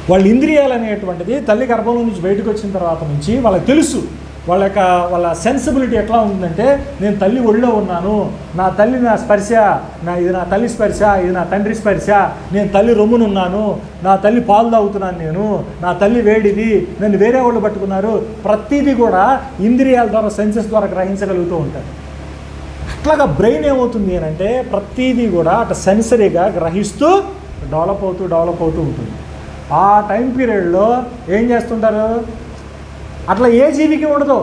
వాళ్ళ ఇంద్రియాలు అనేటువంటిది తల్లి గర్భంలో నుంచి బయటకు వచ్చిన తర్వాత నుంచి వాళ్ళకి తెలుసు, వాళ్ళ సెన్సిబిలిటీ ఎట్లా ఉంటుందంటే, నేను తల్లి ఒళ్ళో ఉన్నాను, నా తల్లి నా స్పర్శ, ఇది నా తల్లి స్పర్శ, ఇది నా తండ్రి స్పర్శ, నేను తల్లి రొమ్మునున్నాను, నా తల్లి పాలు తాగుతున్నాను, నేను నా తల్లి వేడిది, నన్ను వేరే వాళ్ళు పట్టుకున్నారు, ప్రతిదీ కూడా ఇంద్రియాల ద్వారా సెన్సెస్ ద్వారా గ్రహించగలుగుతూ ఉంటారు. అట్లాగా బ్రెయిన్ ఏమవుతుంది అని అంటే ప్రతిదీ కూడా అటు సెన్సరీగా గ్రహిస్తూ డెవలప్ అవుతూ ఉంటుంది. ఆ టైం పీరియడ్లో ఏం చేస్తుంటారు, అట్లా ఏ జీవికి ఉండదు.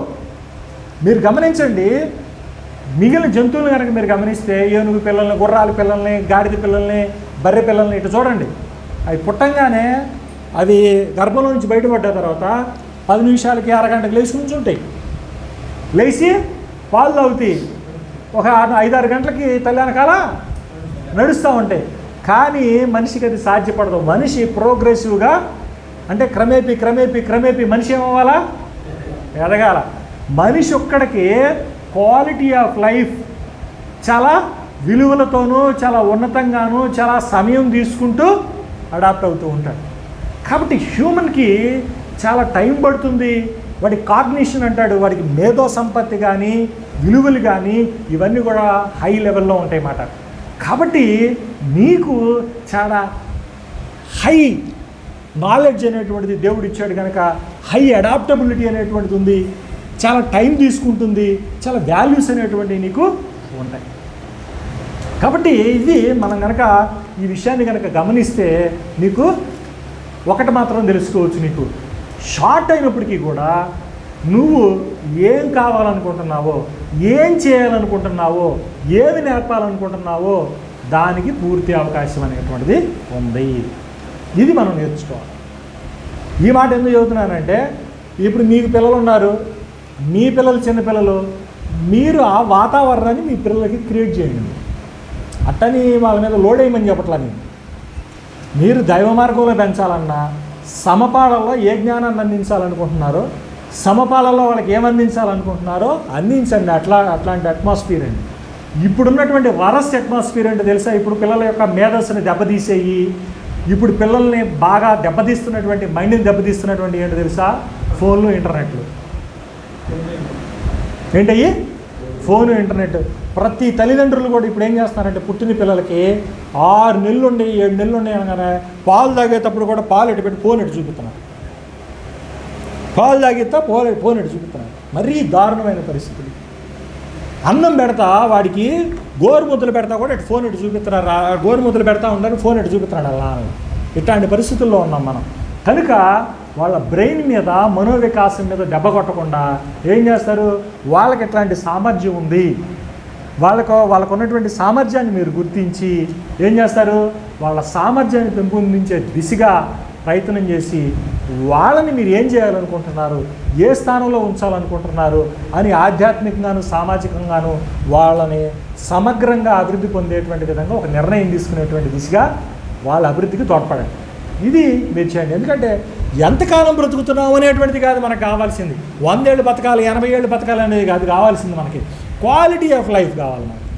మీరు గమనించండి, మిగిలిన జంతువులను కనుక మీరు గమనిస్తే ఏనుగు పిల్లల్ని, గుర్రాల పిల్లల్ని, గాడిద పిల్లల్ని, బర్రె పిల్లల్ని ఇటు చూడండి, అవి పుట్టంగానే అవి గర్భంలో నుంచి బయటపడ్డ తర్వాత 10 నిమిషాలకి అరగంటకి లేచి నుంచి ఉంటాయి, లేచి పాలు తాగుతాయి, ఒక 5-6 గంటలకి తల్లి వెనకాల నడుస్తూ ఉంటాయి. కానీ మనిషికి అది సాధ్యపడదు. మనిషి ప్రోగ్రెసివ్గా అంటే క్రమేపీ మనిషి ఏమవ్వాలా, ఎదగాల. మనిషి ఒక్కడికి క్వాలిటీ ఆఫ్ లైఫ్ చాలా విలువలతోనూ చాలా ఉన్నతంగానూ చాలా సమయం తీసుకుంటూ అడాప్ట్ అవుతూ ఉంటాడు. కాబట్టి హ్యూమన్కి చాలా టైం పడుతుంది. వాడి కాగ్నిషన్ అంటాడు, వాడికి మేధో సంపత్తి కానీ విలువలు కానీ ఇవన్నీ కూడా హై లెవెల్లో ఉంటాయి అన్నమాట. కాబట్టి నీకు చాలా హై నాలెడ్జ్ అనేటువంటిది దేవుడు ఇచ్చాడు కనుక హై అడాప్టబిలిటీ అనేటువంటిది ఉంది, చాలా టైం తీసుకుంటుంది, చాలా వాల్యూస్ అనేటువంటివి నీకు ఉంటాయి. కాబట్టి ఇది మనం కనుక ఈ విషయాన్ని కనుక గమనిస్తే నీకు ఒకటి మాత్రం తెలుసుకోవచ్చు, నీకు షార్ట్ అయినప్పటికీ కూడా నువ్వు ఏం కావాలనుకుంటున్నావో, ఏం చేయాలనుకుంటున్నావో, ఏమి నేర్పాలనుకుంటున్నావో దానికి పూర్తి అవకాశం అనేటువంటిది ఉంది. ఇది మనం నేర్చుకోవాలి. ఈ మాట ఎందుకు చెబుతున్నానంటే, ఇప్పుడు మీకు పిల్లలు ఉన్నారు, మీ పిల్లలు చిన్నపిల్లలు, మీరు ఆ వాతావరణాన్ని మీ పిల్లలకి క్రియేట్ చేయండి. అట్టని వాళ్ళ మీద లోడ్ వేయమని చెప్పట్లని. మీరు దైవ మార్గంలో పెంచాలన్నా సమపాలలో ఏ జ్ఞానాన్ని అందించాలనుకుంటున్నారో, సమపాలలో వాళ్ళకి ఏమందించాలనుకుంటున్నారో అందించండి. అట్లాంటి అట్మాస్ఫియర్ అండి. ఇప్పుడున్నటువంటి వరస్ట్ అట్మాస్ఫియర్ అంటే తెలుసా, ఇప్పుడు పిల్లల యొక్క మేధస్సుని దెబ్బతీసేయి, ఇప్పుడు పిల్లల్ని బాగా దెబ్బతీస్తున్నటువంటి మైండ్ని దెబ్బతీస్తున్నటువంటి ఏంటో తెలుసా, ఫోన్లు ఇంటర్నెట్లు. ఏంటయ్యి? Phone internet. ప్రతి తల్లిదండ్రులు కూడా ఇప్పుడు ఏం చేస్తున్నారంటే పుట్టిన పిల్లలకి 6 నెలలు ఉండి 7 నెలలు ఉన్నాయి అనగానే పాలు తాగేటప్పుడు కూడా పాలు ఎటు పెట్టి ఫోన్ ఎటు చూపుతున్నారు, పాలు తాగేస్తా ఫోన్ ఎటు చూపుతున్నారు. మరీ దారుణమైన పరిస్థితులు. అన్నం పెడతా వాడికి గోరుముద్దలు పెడతా కూడా ఇటు ఫోన్ ఎటు చూపిస్తున్నారు, గోరుముద్దలు పెడతా ఉన్నారు, ఫోన్ ఎటు చూపిస్తున్నాడు అలా. ఇట్లాంటి పరిస్థితుల్లో ఉన్నాం మనం. కనుక వాళ్ళ బ్రెయిన్ మీద మనోవికాసం మీద దెబ్బ కొట్టకుండా ఏం చేస్తారు, వాళ్ళకి ఎట్లాంటి సామర్థ్యం ఉంది, వాళ్ళకు ఉన్నటువంటి సామర్థ్యాన్ని మీరు గుర్తించి ఏం చేస్తారు, వాళ్ళ సామర్థ్యాన్ని పెంపొందించే దిశగా ప్రయత్నం చేసి వాళ్ళని మీరు ఏం చేయాలనుకుంటున్నారు, ఏ స్థానంలో ఉంచాలనుకుంటున్నారు అని ఆధ్యాత్మికంగాను సామాజికంగాను వాళ్ళని సమగ్రంగా అభివృద్ధి పొందేటువంటి విధంగా ఒక నిర్ణయం తీసుకునేటువంటి దిశగా వాళ్ళ అభివృద్ధికి తోడ్పడండి. ఇది మీరు చేయండి. ఎందుకంటే ఎంతకాలం బ్రతుకుతున్నాం అనేటువంటిది కాదు మనకు కావాల్సింది, 100 ఏళ్ళు బతకాలి 80 ఏళ్ళు బతకాలి అనేది కాదు కావాల్సింది. మనకి క్వాలిటీ ఆఫ్ లైఫ్ కావాలి, మనకి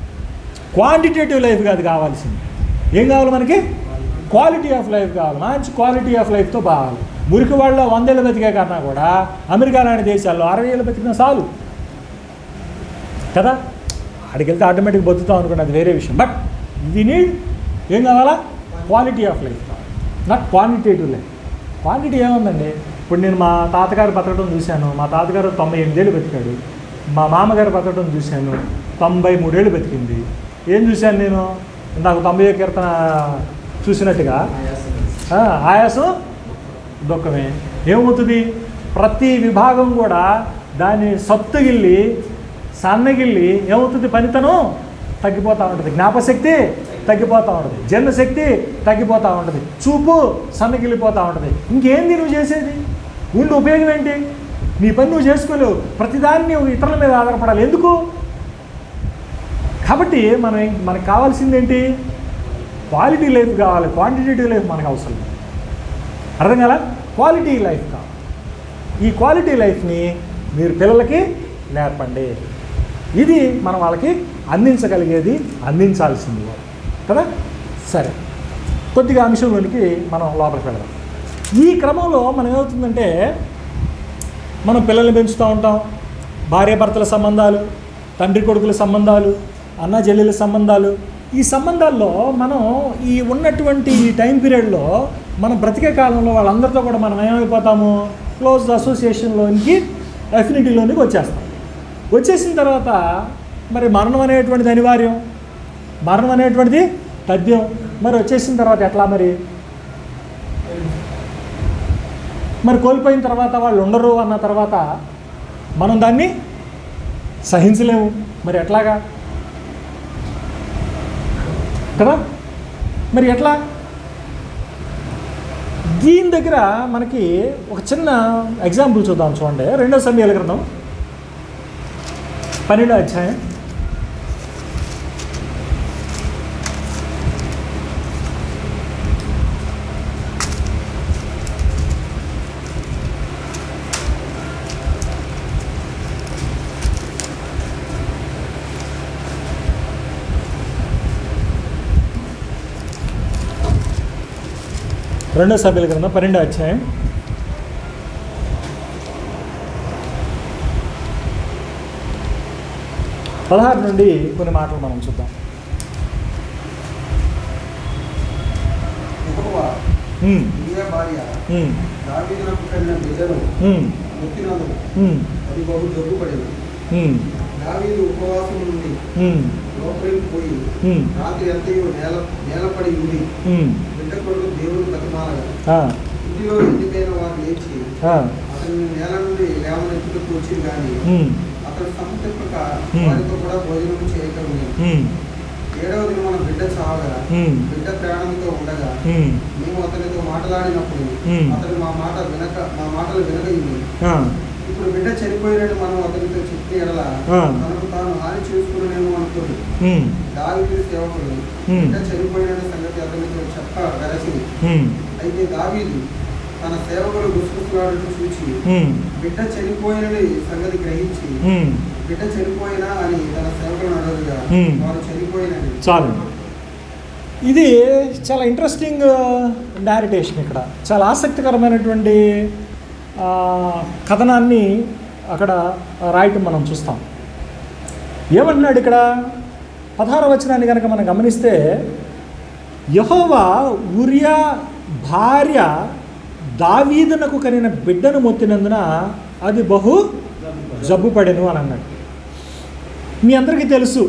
క్వాంటిటేటివ్ లైఫ్ కాదు కావాల్సింది. ఏం కావాలి మనకి? క్వాలిటీ ఆఫ్ లైఫ్ కావాలి. మంచి క్వాలిటీ ఆఫ్ లైఫ్తో బాగాలి. మురికి వాళ్ళ 100 ఏళ్ళు బతికే కన్నా కూడా అమెరికా లాంటి దేశాల్లో 60 ఏళ్ళు బతికినా చాలు కదా. అక్కడికి వెళ్తే ఆటోమేటిక్గా బతుకుతాం అనుకోండి, అది వేరే విషయం. బట్ వి నీడ్ ఏం కావాలా? క్వాలిటీ ఆఫ్ లైఫ్ కావాలి, నాట్ క్వాంటిటేటివ్ లైఫ్. క్వాంటిటీ ఏముందండి, ఇప్పుడు నేను మా తాతగారు బతకడం చూశాను. మా తాతగారు 98 ఏళ్ళు బతికాడు. మా మామగారు బతకడం చూశాను, 93 ఏళ్ళు బతికింది. ఏం చూశాను నేను? నాకు 90 కీర్తన చూసినట్టుగా ఆయాసం దుఃఖమే. ఏమవుతుంది? ప్రతి విభాగం కూడా దాన్ని సత్తుగిల్లి సన్నగిల్లి ఏమవుతుంది? పనితనం తగ్గిపోతూ ఉంటుంది, జ్ఞాపశక్తి తగ్గిపోతూ ఉంటుంది, జీర్ణశక్తి తగ్గిపోతూ ఉంటుంది, చూపు సన్నగిల్లిపోతూ ఉంటుంది. ఇంకేంది నువ్వు చేసేది? ఉండి ఉపయోగం ఏంటి? నీ పని నువ్వు చేసుకోలేవు, ప్రతిదాన్ని నువ్వు ఇతరుల మీద ఆధారపడాలి. ఎందుకు? కాబట్టి మనకు కావాల్సింది ఏంటి? క్వాలిటీ లైఫ్ కావాలి, క్వాంటిటేటివ్ లైఫ్ మనకు అవసరం. అర్థం కదా? క్వాలిటీ లైఫ్ కావాలి. ఈ క్వాలిటీ లైఫ్ని మీరు పిల్లలకి నేర్పండి. ఇది మనం వాళ్ళకి అందించగలిగేది, అందించాల్సింది కదా. సరే, కొద్దిగా అంశంలోనికి మనం లోపలికి వెళ్దాం. ఈ క్రమంలో మనం ఏమవుతుందంటే, మనం పిల్లల్ని పెంచుతూ ఉంటాం, భార్యాభర్తల సంబంధాలు, తండ్రి కొడుకుల సంబంధాలు, అన్న చెల్లెల సంబంధాలు. ఈ సంబంధాల్లో మనం ఈ ఉన్నటువంటి ఈ టైం పీరియడ్లో మనం బ్రతికే కాలంలో వాళ్ళందరితో కూడా మనం ఏమైపోతాము? క్లోజ్ అసోసియేషన్లోనికి, అఫినిటీలోనికి వచ్చేస్తాం. వచ్చేసిన తర్వాత మరి మరణం అనేటువంటిది అనివార్యం, మరణం అనేటువంటిది తథ్యం. మరి వచ్చేసిన తర్వాత ఎట్లా? మరి కోల్పోయిన తర్వాత వాళ్ళు ఉండరు అన్న తర్వాత మనం దాన్ని సహించలేము. మరి ఎట్లాగా కదా? మరి ఎట్లా? దీని దగ్గర మనకి ఒక చిన్న ఎగ్జాంపుల్ చూద్దాం. చూడండి, 2 సమయాల గ్రంథం 12వ అధ్యాయం 2 సమయాల గ్రంథం 12వ అధ్యాయం 16 నుండి కొన్ని మాటలు మనం చూద్దాం. దావీదు ఉపవాసం నుండి లోపలికి పోయి రాత్రి అంతయు నేలపడి ఉండి బిడ్డ కొడుకు దేవుని బతిమాలగా ఇంటిలో ఎండిపోయిన వారు లేచి అతన్ని నేల నుండి లేవనెత్తుకు వచ్చి కానీ అతను సంతృప్తిక వారితో కూడా భోజనం చేయగలిగి 7వ దినమున బిడ్డ చావగా బిడ్డ ప్రాణంతో ఉండగా మేము అతనితో మాట్లాడినప్పుడు అతను మా మాటలు వినగలిగి ఇప్పుడు బిడ్డ చనిపోయినట్టు మనం అతనితో చెప్పిన ఎడల తనకు తాను హాని చేసుకునేమో అనుకోండి. దావీదు సేవకుడు బిడ్డ చనిపోయిన సంగతి అతనితో చెప్ప వెరసి, అయితే దావీదు తన సేవకులు గుసగుసలాడుతూ చూచి బిడ్డ చనిపోయిన సంగతి గ్రహించి బిడ్డ చనిపోయినా అని తన సేవకులను అడగగా వారు చనిపోయినని. చాలు. ఇది చాలా ఇంట్రెస్టింగ్ నారేషన్. ఇక్కడ చాలా ఆసక్తికరమైనటువంటి కథనాన్ని అక్కడ రాయటం మనం చూస్తాం. ఏమంటున్నాడు ఇక్కడ? 16వ వచనాన్ని కనుక మనం గమనిస్తే, యెహోవా ఉరియా భార్య దావీదునకు కనిన బిడ్డను మొత్తినందున అది బహు జబ్బుపడెను అని అన్నాడు. మీ అందరికీ తెలుసు,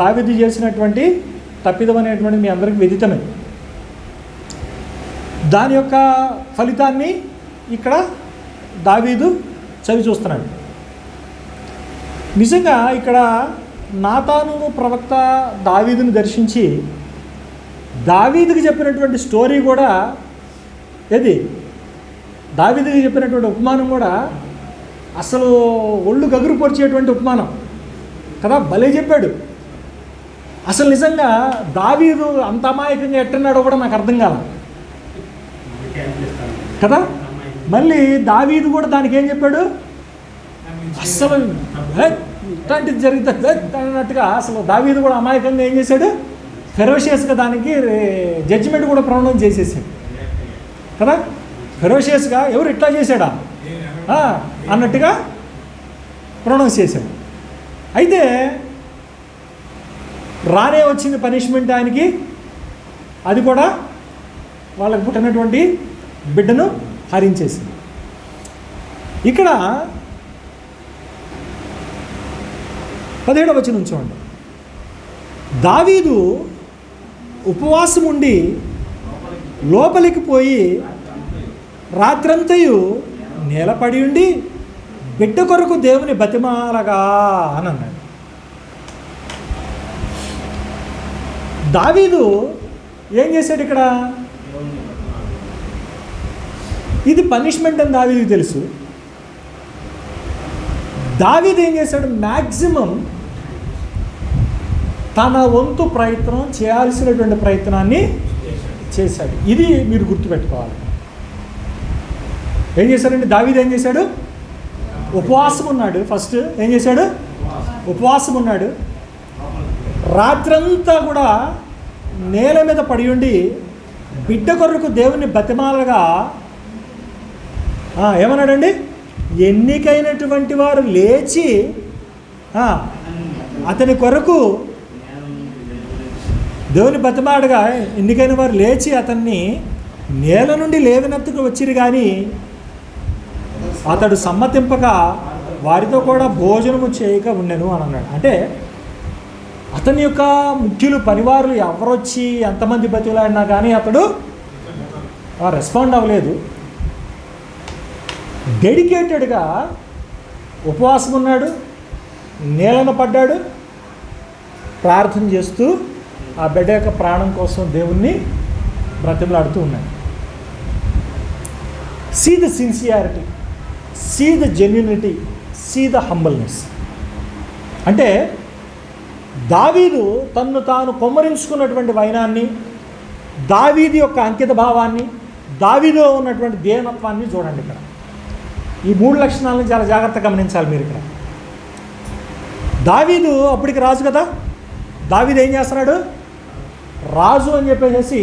దావీదు చేసినటువంటి తప్పిదం అనేటువంటి మీ అందరికీ విదితమే. దాని యొక్క ఫలితాన్ని ఇక్కడ దావీదు చవి చూస్తున్నాడు. నిజంగా ఇక్కడ నాతాను ప్రవక్త దావీదును దర్శించి దావీదుకి చెప్పినటువంటి స్టోరీ కూడా, ఏది దావీదుకి చెప్పినటువంటి ఉపమానం కూడా అసలు ఒళ్ళు గగురు పొడిచేటువంటి ఉపమానం కదా. భలే చెప్పాడు. అసలు నిజంగా దావీదు అంత అమాయకంగా ఎట్టున్నాడో కూడా నాకు అర్థం కాల కదా. మళ్ళీ దావీదు కూడా దానికి ఏం చెప్పాడు? అస్సలు ఇట్లాంటిది జరుగుతుంది అన్నట్టుగా అసలు దావీదు కూడా అమాయకంగా ఏం చేశాడు? ఫెరోషియస్గా దానికి జడ్జిమెంట్ కూడా ప్రొనౌన్స్ చేసేసాడు కదా. ఫెరోషియస్గా ఎవరు ఇట్లా చేశాడా అన్నట్టుగా ప్రొనౌన్స్ చేశాడు. అయితే రానే వచ్చింది పనిష్మెంట్ ఆయనకి. అది కూడా వాళ్ళకు పుట్టినటువంటి బిడ్డను హరించేసింది. ఇక్కడ 17వ వచనం చూడండి. దావీదు ఉపవాసం ఉండి లోపలికి పోయి రాత్రంతయు నేలపడి ఉండి బిడ్డ కొరకు దేవుని బతిమాలగా అని అన్నాడు. దావీదు ఏం చేశాడు ఇక్కడ? ఇది పనిష్మెంట్ అని దావీదుకి తెలుసు. దావీదు ఏం చేశాడు? మ్యాక్సిమం తన వంతు ప్రయత్నం చేయాల్సినటువంటి ప్రయత్నాన్ని చేశాడు. ఇది మీరు గుర్తుపెట్టుకోవాలి. ఏం చేశాడండి దావీదు? ఏం చేశాడు? ఉపవాసం ఉన్నాడు. ఫస్ట్ ఏం చేశాడు? ఉపవాసం ఉన్నాడు. రాత్రంతా కూడా నేల మీద పడి ఉండి బిడ్డ కొరకు దేవుని బతిమాలగా ఏమన్నాడండి? ఎన్నికైనటువంటి వారు లేచి అతని కొరకు దేవుని బతిమాడగా ఎన్నికైన వారు లేచి అతన్ని నేల నుండి లేవనెత్తుకు వచ్చిరు, కానీ అతడు సమ్మతింపక వారితో కూడా భోజనము చేయక ఉండెను అని అన్నాడు. అంటే అతని యొక్క ముఖ్యులు పనివారులు ఎవరొచ్చి ఎంతమంది బతిలాడినా కానీ అతడు రెస్పాండ్ అవ్వలేదు. డెడికేటెడ్గా ఉపవాసం ఉన్నాడు, నేలన పడ్డాడు, ప్రార్థన చేస్తూ ఆ బిడ్డ యొక్క ప్రాణం కోసం దేవుణ్ణి బ్రతిమలాడుతూ ఉన్నాడు. See the sincerity, see the genuinity, see the humbleness. అంటే దావీదు తన్ను తాను కొమ్మరించుకున్నటువంటి వైనాన్ని, దావీదు యొక్క అంకిత భావాన్ని, దావీదులో ఉన్నటువంటి దేనత్వాన్ని చూడండి. ఇక్కడ ఈ 3 లక్షణాలను చాలా జాగ్రత్తగా గమనించాలి మీరు. ఇక్కడ దావీదు అప్పటికి రాజు కదా. దావీదు ఏం చేస్తున్నాడు? రాజు అని చెప్పేసి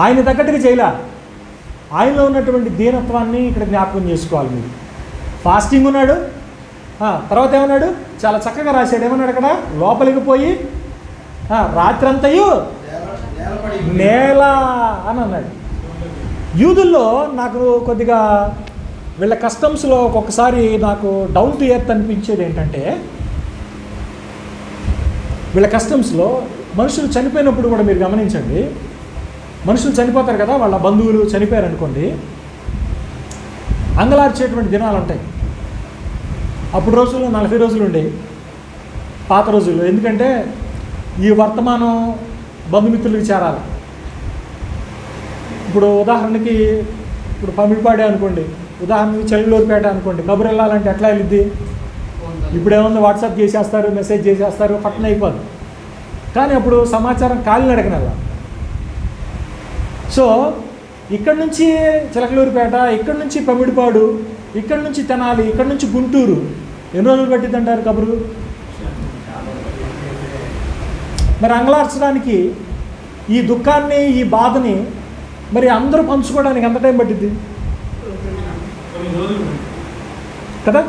ఆయన తగ్గట్టుగా చేయలే. ఆయనలో ఉన్నటువంటి దీనత్వాన్ని ఇక్కడ జ్ఞాపకం చేసుకోవాలి మీరు. ఫాస్టింగ్ ఉన్నాడు. తర్వాత ఏమన్నాడు? చాలా చక్కగా రాశాడు. ఏమన్నాడు అక్కడ? లోపలికి పోయి రాత్రంతయు నేల అని అన్నాడు. యూదుల్లో నాకు కొద్దిగా వీళ్ళ కస్టమ్స్లో ఒక్కొక్కసారి నాకు డౌన్ టు ఎర్త్ అనిపించేది ఏంటంటే, వీళ్ళ కస్టమ్స్లో మనుషులు చనిపోయినప్పుడు కూడా మీరు గమనించండి, మనుషులు చనిపోతారు కదా, వాళ్ళ బంధువులు చనిపోయారు అనుకోండి, అంగలార్చేటువంటి దినాలు ఉంటాయి. అప్పుడు రోజుల్లో 40 రోజులు ఉండేవి పాత రోజుల్లో. ఎందుకంటే ఈ వర్తమానం బంధుమిత్రులకు చేరాలి. ఇప్పుడు ఉదాహరణకి ఇప్పుడు పమిడిపాడే అనుకోండి, ఉదాహరణకి చెల్లూరుపేట అనుకోండి, కబురు వెళ్ళాలంటే ఎట్లా వెళ్ళిద్ది? ఇప్పుడేమన్నా వాట్సాప్ చేసేస్తారు, మెసేజ్ చేసేస్తారు, పట్టణ అయిపోదు. కానీ అప్పుడు సమాచారం కాలినడకనల్లా. సో ఇక్కడి నుంచి చిలకలూరుపేట, ఇక్కడి నుంచి పమిడిపాడు, ఇక్కడి నుంచి తెనాలి, ఇక్కడి నుంచి గుంటూరు ఎన్ని రోజులు పట్టిద్దంటారు కబురు? మరి అంగలార్చడానికి ఈ దుఃఖాన్ని, ఈ బాధని మరి అందరూ పంచుకోవడానికి ఎంత టైం పట్టిద్ది కదా?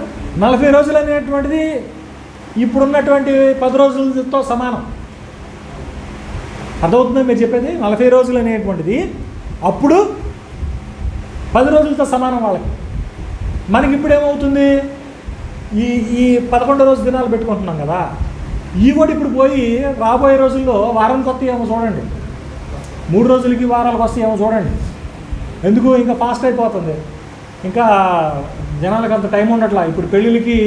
40 రోజులు అనేటువంటిది ఇప్పుడున్నటువంటి 10 రోజులతో సమానం. అర్థమవుతుందా మీరు చెప్పేది? 40 రోజులు అనేటువంటిది అప్పుడు 10 రోజులతో సమానం వాళ్ళకి. మనకి ఇప్పుడు ఏమవుతుంది? ఈ 11 రోజు దినాలు పెట్టుకుంటున్నాం కదా, ఈ కూడా ఇప్పుడు పోయి రాబోయే రోజుల్లో వారానికి వస్తాయి ఏమో చూడండి, 3 రోజులకి వారాలకు వస్తాయి ఏమో చూడండి. ఎందుకు? ఇంకా ఫాస్ట్ అయిపోతుంది, ఇంకా జనాలకు అంత టైం ఉండట్లా. ఇప్పుడు పెళ్ళిళ్ళకి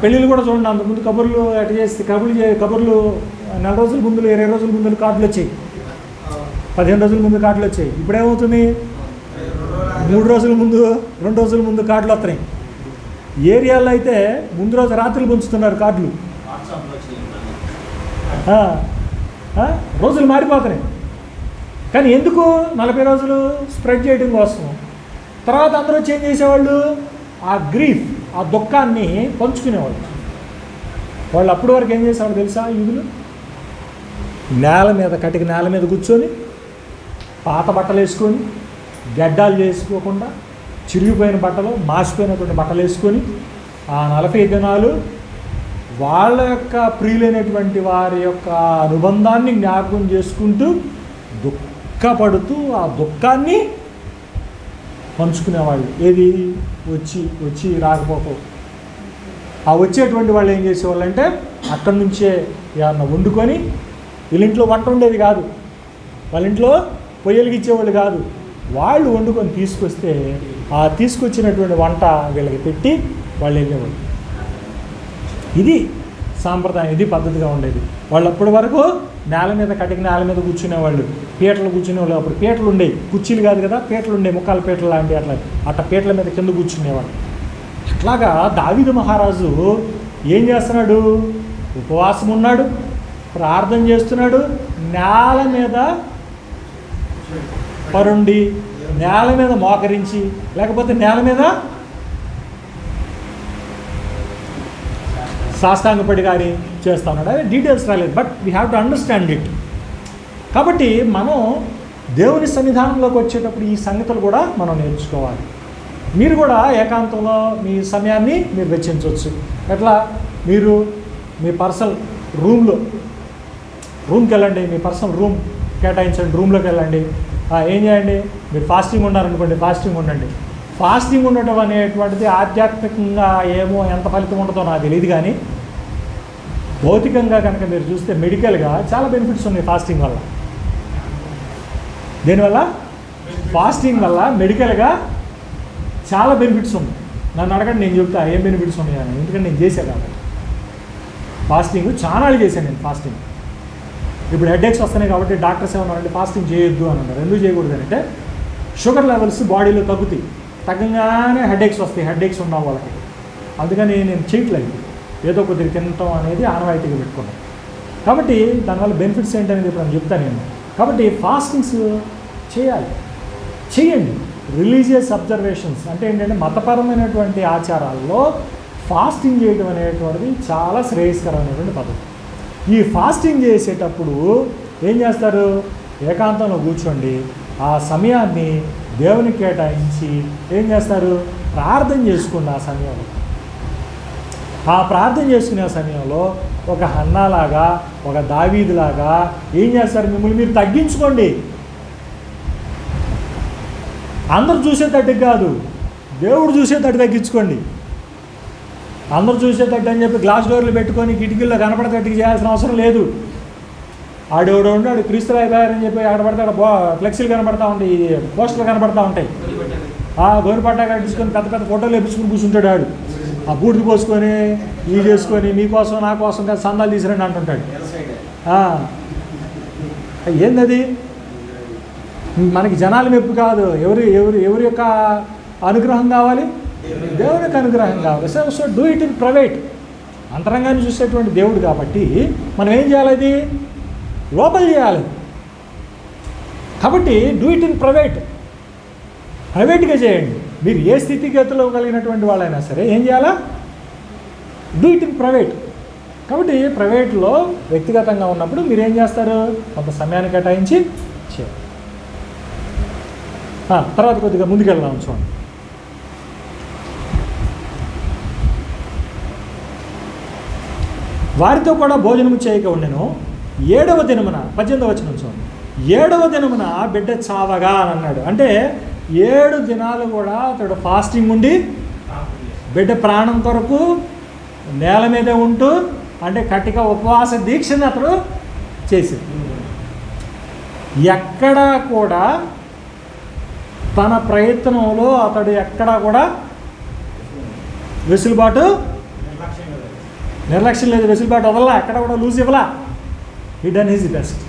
పెళ్ళిళ్ళు కూడా చూడండి, అంతకుముందు కబుర్లు అటు చేస్తే కబుర్లు 4 రోజుల ముందు, 20 రోజుల ముందు కార్డులు వచ్చాయి, 15 రోజుల ముందు కార్డులు వచ్చాయి. ఇప్పుడు ఏమవుతుంది? 3 రోజుల ముందు, 2 రోజుల ముందు కార్డులు వస్తున్నాయి. ఏరియాలో అయితే ముందు రోజు రాత్రులు పంచుతున్నారు కార్డులు. రోజులు మారిపోతున్నాయి. కానీ ఎందుకు? 40 రోజులు స్ప్రెడ్ చేయడం కోసం. తర్వాత అందరూ చేంజ్ చేసేవాళ్ళు ఆ గ్రీఫ్, ఆ దుఃఖాన్ని పంచుకునేవాళ్ళు. వాళ్ళు అప్పటి వరకు ఏం చేసేవాళ్ళు తెలుసా? యూదులు నేల మీద, కటిక నేల మీద కూర్చొని పాత బట్టలు వేసుకొని, గడ్డాలు చేసుకోకుండా, చిరిగిపోయిన బట్టలు, మాసిపోయినటువంటి బట్టలు వేసుకొని ఆ 40 దినాలు వాళ్ళ యొక్క ప్రియులైనటువంటి వారి యొక్క అనుబంధాన్ని జ్ఞాపకం చేసుకుంటూ దుఃఖపడుతూ ఆ దుఃఖాన్ని పంచుకునేవాళ్ళు. ఏది? వచ్చి రాకపోతే ఆ వచ్చేటువంటి వాళ్ళు ఏం చేసేవాళ్ళు అంటే అక్కడి నుంచే ఏమన్నా వండుకొని, వీళ్ళింట్లో వంట ఉండేది కాదు, వాళ్ళ ఇంట్లో పొయ్యలకి ఇచ్చేవాళ్ళు కాదు, వాళ్ళు వండుకొని తీసుకొస్తే ఆ తీసుకొచ్చినటువంటి వంట వీళ్ళకి పెట్టి వాళ్ళు వెళ్ళేవాళ్ళు. ఇది సాంప్రదాయం, ఇది పద్ధతిగా ఉండేది. వాళ్ళు అప్పటి వరకు నేల మీద, కటిక నేల మీద కూర్చునేవాళ్ళు, పీటలు కూర్చునేవాళ్ళు. అప్పుడు పీటలు ఉండేవి, కుర్చీలు కాదు కదా, పీటలు ఉండేవి, ముక్కాల పీటలు లాంటివి. అట్లా పీటల మీద కింద కూర్చునేవాళ్ళు. అట్లాగా దావీదు మహారాజు ఏం చేస్తున్నాడు? ఉపవాసం ఉన్నాడు, ప్రార్థన చేస్తున్నాడు, నేల మీద పరుండి, నేల మీద మోకరించి, లేకపోతే నేల మీద సాష్టాంగపడి కానీ చేస్తా ఉన్నాడు. అదే డీటెయిల్స్ రాలేదు, but we have to understand it. కాబట్టి మనం దేవుని సన్నిధానంలోకి వచ్చేటప్పుడు ఈ సంగతులు కూడా మనం నేర్చుకోవాలి. మీరు కూడా ఏకాంతంలో మీ సమయాన్ని మీరు వెచ్చించవచ్చు. ఎట్లా? మీరు మీ పర్సనల్ రూమ్కి వెళ్ళండి, మీ పర్సనల్ రూమ్ కేటాయించండి, రూమ్లోకి వెళ్ళండి. ఏం చేయండి? మీరు ఫాస్టింగ్ ఉన్నారనుకోండి, ఫాస్టింగ్ ఉండండి. ఫాస్టింగ్ ఉండటం అనేటువంటిది ఆధ్యాత్మికంగా ఏమో ఎంత ఫలితం ఉంటుందో నాకు తెలియదు, కానీ భౌతికంగా కనుక మీరు చూస్తే మెడికల్గా చాలా బెనిఫిట్స్ ఉన్నాయి ఫాస్టింగ్ వల్ల. దేనివల్ల? ఫాస్టింగ్ వల్ల మెడికల్గా చాలా బెనిఫిట్స్ ఉన్నాయి. నన్ను అడగండి, నేను చెప్తా ఏం బెనిఫిట్స్ ఉన్నాయని, ఎందుకంటే నేను చేశాను కాబట్టి. ఫాస్టింగ్ చాలా చేశాను నేను. ఫాస్టింగ్ ఇప్పుడు హెడేక్స్ వస్తున్నాయి కాబట్టి డాక్టర్స్ ఏమన్నారంటే ఫాస్టింగ్ చేయొద్దు అని అన్నారు. ఎందుకు చేయకూడదు అంటే షుగర్ లెవెల్స్ బాడీలో తగ్గుతాయి, తగ్గగానే హెడేక్స్ వస్తాయి, హెడేక్స్ ఉన్న వాళ్ళకి. అందుకని నేను చేయట్లేదు, ఏదో కొద్దిగా తినటం అనేది ఆనవాయితీగా పెట్టుకున్నాను. కాబట్టి దానివల్ల బెనిఫిట్స్ ఏంటనేది ఇప్పుడు నేను చెప్తాను నేను. కాబట్టి ఫాస్టింగ్స్ చేయండి. రిలీజియస్ అబ్జర్వేషన్స్ అంటే ఏంటంటే మతపరమైనటువంటి ఆచారాల్లో ఫాస్టింగ్ చేయడం అనేటువంటిది చాలా శ్రేయస్కరమైనటువంటి పద్ధతి. ఈ ఫాస్టింగ్ చేసేటప్పుడు ఏం చేస్తారు? ఏకాంతంలో కూర్చోండి, ఆ సమయాన్ని దేవునికి కేటాయించి ఏం చేస్తారు? ప్రార్థన చేసుకోండి. ఆ సమయంలో ఆ ప్రార్థన చేసుకునే సమయంలో ఒక హన్నాలాగా, ఒక దావీదులాగా ఏం చేస్తారు? మిమ్మల్ని మీరు తగ్గించుకోండి. అందరు చూసేటట్టు కాదు, దేవుడు చూసేటట్టు తగ్గించుకోండి. అందరు చూసేటట్టు అని చెప్పి గ్లాస్ డోర్లు పెట్టుకొని కిటికీల్లో కనపడేటట్టుగా చేయాల్సిన అవసరం లేదు. ఆడెవడో ఉన్నాడు క్రీస్తు అయిపోయారని చెప్పి అక్కడ పడతాడు, ఫ్లెక్సీలు కనపడతా ఉంటాయి, పోస్టర్లు కనపడతా ఉంటాయి. గోరు పట్టా కట్టించుకొని పెద్ద పెద్ద ఫోటోలు వేపించుకొని కూర్చుంటాడు. ఆడు ఆ బూట్లు పోసుకొని ఇవి చేసుకొని మీకోసం నా కోసం కాదు సందాలు తీసిరండి అంటుంటాడు. ఏందది? మనకి జనాల మెప్పు కాదు, ఎవరి యొక్క అనుగ్రహం కావాలి? దేవుని యొక్క అనుగ్రహం కావాలి. So do it in private. అంతరంగాన్ని చూసేటువంటి దేవుడు కాబట్టి మనం ఏం చేయాలి? అది లోపల చేయాలి. కాబట్టి డూ ఇట్ ఇన్ ప్రైవేట్గా చేయండి. మీరు ఏ స్థితిగతిలో కలిగినటువంటి వాళ్ళైనా సరే ఏం చేయాలా? Do it in private. కాబట్టి ప్రైవేట్లో వ్యక్తిగతంగా ఉన్నప్పుడు మీరు ఏం చేస్తారు? కొంత సమయాన్ని కేటాయించి చేయాలి. తర్వాత కొద్దిగా ముందుకెళ్దాం. చూడండి, వారితో కూడా భోజనము చేయక ఉండెను. 7వ దినమున 18వ వచనం చూడండి. 7వ దినమున బిడ్డ చావగా అని అన్నాడు. అంటే 7 దినాలు కూడా అతడు ఫాస్టింగ్ ఉండి బిడ్డ ప్రాణం కొరకు నేల మీద ఉంటూ, అంటే కటిక ఉపవాస దీక్షను అతడు చేసింది. ఎక్కడా కూడా తన ప్రయత్నంలో అతడు ఎక్కడా కూడా వెసులుబాటు నిర్లక్ష్యం లేదు, వెసులుబాటు వదలా, ఎక్కడ కూడా లూజ్ ఇవ్వలా. హీ డన్ హిజ్ బెస్ట్,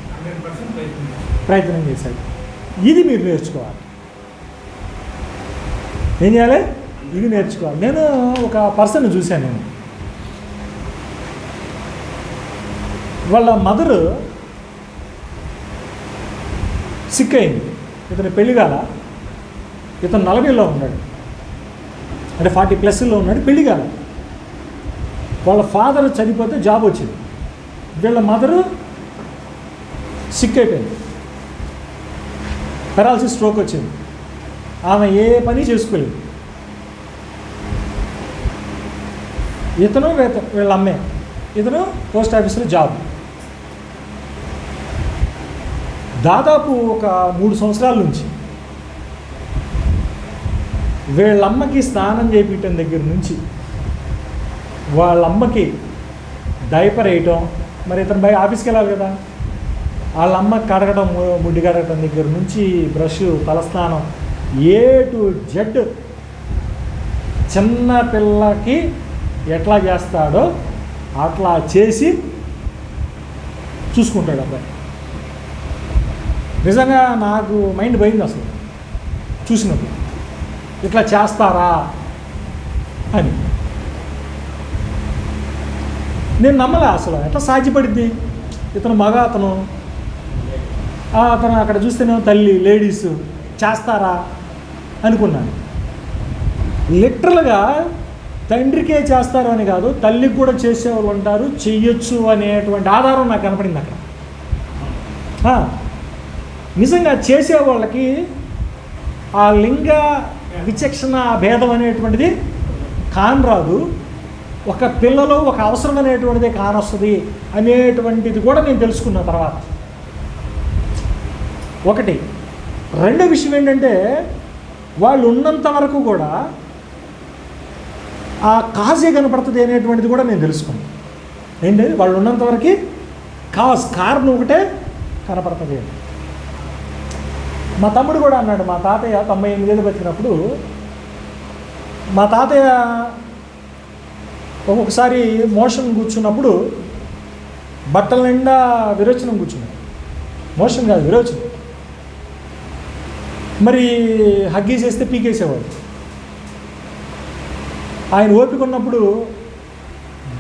ప్రయత్నం చేశాడు. ఇది మీరు నేర్చుకోవాలి. ఏం చేయాలి? ఇది నేర్చుకోవాలి. నేను ఒక పర్సన్ చూశాను. నేను వాళ్ళ మదరు సిక్ అయింది. ఇతను పెళ్లి కాల, ఇతను 40లో ఉన్నాడు, అంటే 40+ ఉన్నాడు, పెళ్లి కాల. వాళ్ళ ఫాదర్ చనిపోతే జాబ్ వచ్చింది, వీళ్ళ మదరు సిక్ అయిపోయింది, పెరాలసిస్ స్ట్రోక్ వచ్చింది. ఆమె ఏ పని చేసుకోలేదు. ఇతను వీళ్ళ అమ్మే, ఇతను పోస్ట్ ఆఫీస్లో జాబ్. దాదాపు ఒక 3 సంవత్సరాల నుంచి వీళ్ళమ్మకి స్నానం చేయించడం దగ్గర నుంచి, వాళ్ళమ్మకి డైపర్ వేయటం, మరి ఇతను ఆఫీస్కి వెళ్ళాలి కదా, వాళ్ళమ్మ కడగడం, ముడ్డి కడగటం దగ్గర నుంచి బ్రష్, తలస్నానం, A to Z చిన్న పిల్లకి ఎట్లా చేస్తాడో అట్లా చేసి చూసుకుంటాడు అబ్బాయి. నిజంగా నాకు మైండ్ పోయింది అసలు చూసినప్పుడు, ఇట్లా చేస్తారా అని. నేను నమ్మలే అసలు, ఎట్లా సాధ్యపడిద్ది, ఇతను మగ అతను అక్కడ చూస్తేనే తల్లి లేడీస్ చేస్తారా అనుకున్నాను. లిటరల్గా తండ్రికే చేస్తారు అని కాదు, తల్లికి కూడా చేసేవాళ్ళు ఉంటారు, చెయ్యొచ్చు అనేటువంటి ఆధారం నాకు కనపడింది అక్కడ. నిజంగా చేసేవాళ్ళకి ఆ లింగ విచక్షణ భేదం అనేటువంటిది కానరాదు, ఒక పిల్లలు ఒక అవసరం అనేటువంటిది కానొస్తుంది అనేటువంటిది కూడా నేను తెలుసుకున్న తర్వాత. ఒకటి. రెండో విషయం ఏంటంటే, వాళ్ళు ఉన్నంత వరకు కూడా ఆ కాజే కనపడుతుంది అనేటువంటిది కూడా నేను తెలుసుకున్నాను. ఏంటి, వాళ్ళు ఉన్నంతవరకు కారణం ఒకటే కనపడుతుంది. మా తమ్ముడు కూడా అన్నాడు, మా తాతయ్య 98 ఏళ్ళు బతికినప్పుడు మా తాతయ్య ఒక్కొక్కసారి మోషన్ కూర్చున్నప్పుడు బట్టల నిండా విరోచనం కూర్చున్నాడు. మోషన్ కాదు, విరోచనం. మరి హగ్గీసేస్తే పీకేసేవాడు. ఆయన ఓపిక ఉన్నప్పుడు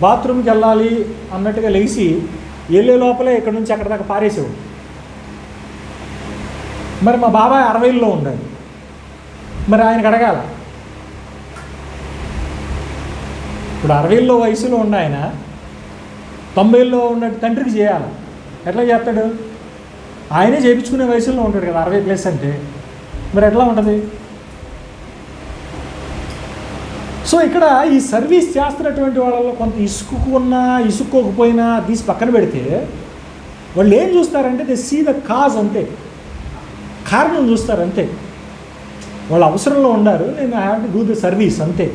బాత్రూమ్కి వెళ్ళాలి అన్నట్టుగా లేచి వెళ్ళే లోపలే ఇక్కడ నుంచి అక్కడ దాకా పారేసేవాడు. మరి మా బాబాయ్ 60లో ఉన్నాడు, మరి ఆయనకు అడగాల. ఇప్పుడు 60లో వయసులో ఉన్న ఆయన 90లో ఉన్న తండ్రికి చేయాలి, ఎట్లా చేస్తాడు? ఆయనే చేయించుకునే వయసులో ఉంటాడు కదా, 60+ అంటే మరి ఎట్లా ఉంటుంది? సో ఇక్కడ ఈ సర్వీస్ చేస్తున్నటువంటి వాళ్ళలో కొంత ఇసుక్కున్నా ఇసుక్కోకపోయినా తీసి పక్కన పెడితే వాళ్ళు ఏం చూస్తారంటే దే సీ ద కాజ్, అంతే, కారణం చూస్తారు అంతే. వాళ్ళు అవసరంలో ఉన్నారు, నేను I have to do the service, అంతే.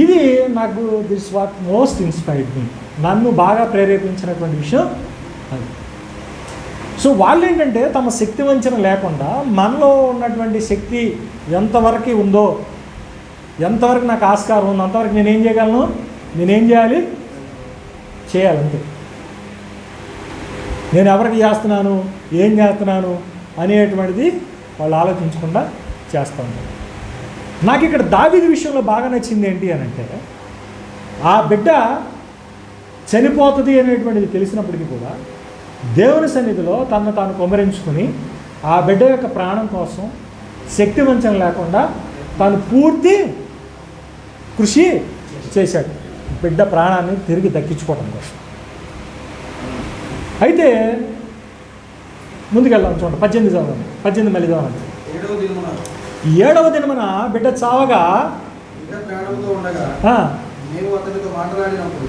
ఇది నాకు this what most inspired me, నన్ను బాగా ప్రేరేపించినటువంటి విషయం అది. సో వాళ్ళు ఏంటంటే తమ శక్తి వంచన లేకుండా మనలో ఉన్నటువంటి శక్తి ఎంతవరకు ఉందో, ఎంతవరకు నాకు ఆస్కారం ఉందో అంతవరకు నేనేం చేయగలను, నేనేం చేయాలి, చేయాలంతే. నేను ఎవరికి చేస్తున్నాను, ఏం చేస్తున్నాను అనేటువంటిది వాళ్ళు ఆలోచించకుండా చేస్తూ ఉంటారు. నాకు ఇక్కడ దావీదు విషయంలో బాగా నచ్చింది ఏంటి అని అంటే, ఆ బిడ్డ చనిపోతుంది అనేటువంటిది తెలిసినప్పటికీ కూడా దేవుని సన్నిధిలో తనను తాను కుమ్మరించుకుని ఆ బిడ్డ యొక్క ప్రాణం కోసం శక్తి వంచన లేకుండా తాను పూర్తి కృషి చేశాడు బిడ్డ ప్రాణాన్ని తిరిగి దక్కించుకోవడం కోసం. అయితే ముందుకెళ్దాం, చూడండి 18 చదవండి, 18 మళ్ళీ చదవండి. 7వ దినమున బిడ్డ చావగా ప్రాణంతో ఉండగా మేము అతనితో మాట్లాడినప్పుడు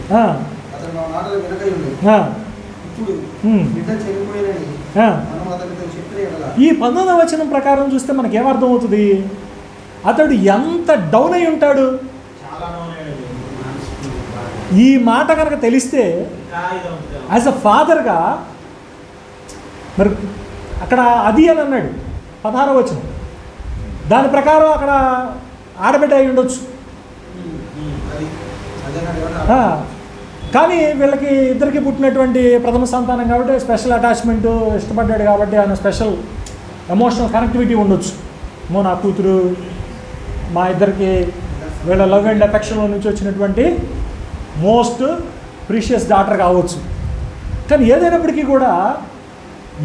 అతను మా మాటలు వినకయుండు. ఇప్పుడు బిడ్డ చనిపోయినని మనం అతనితో చెప్పిన ఎడల ఈ 19వ వచనం ప్రకారం చూస్తే మనకి ఏమర్థం అవుతుంది? అతడు ఎంత డౌన్ అయి ఉంటాడు. ఈ మాట కనుక తెలిస్తే యాజ్ అ ఫాదర్గా, మరి అక్కడ అది అని అన్నాడు 16వ వచనం, దాని ప్రకారం అక్కడ ఆడబిడ్డ అయి ఉండొచ్చు. కానీ వీళ్ళకి ఇద్దరికి పుట్టినటువంటి ప్రథమ సంతానం కాబట్టి స్పెషల్ అటాచ్మెంట్, ఇష్టపడ్డాడు కాబట్టి ఆయన స్పెషల్ ఎమోషనల్ కనెక్టివిటీ ఉండొచ్చు. నా కూతురు, మా ఇద్దరికి వీళ్ళ లవ్ అండ్ అఫెక్షన్లో నుంచి వచ్చినటువంటి మోస్ట్ ప్రీషియస్ డాటర్ కావచ్చు. కానీ ఏదైనప్పటికీ కూడా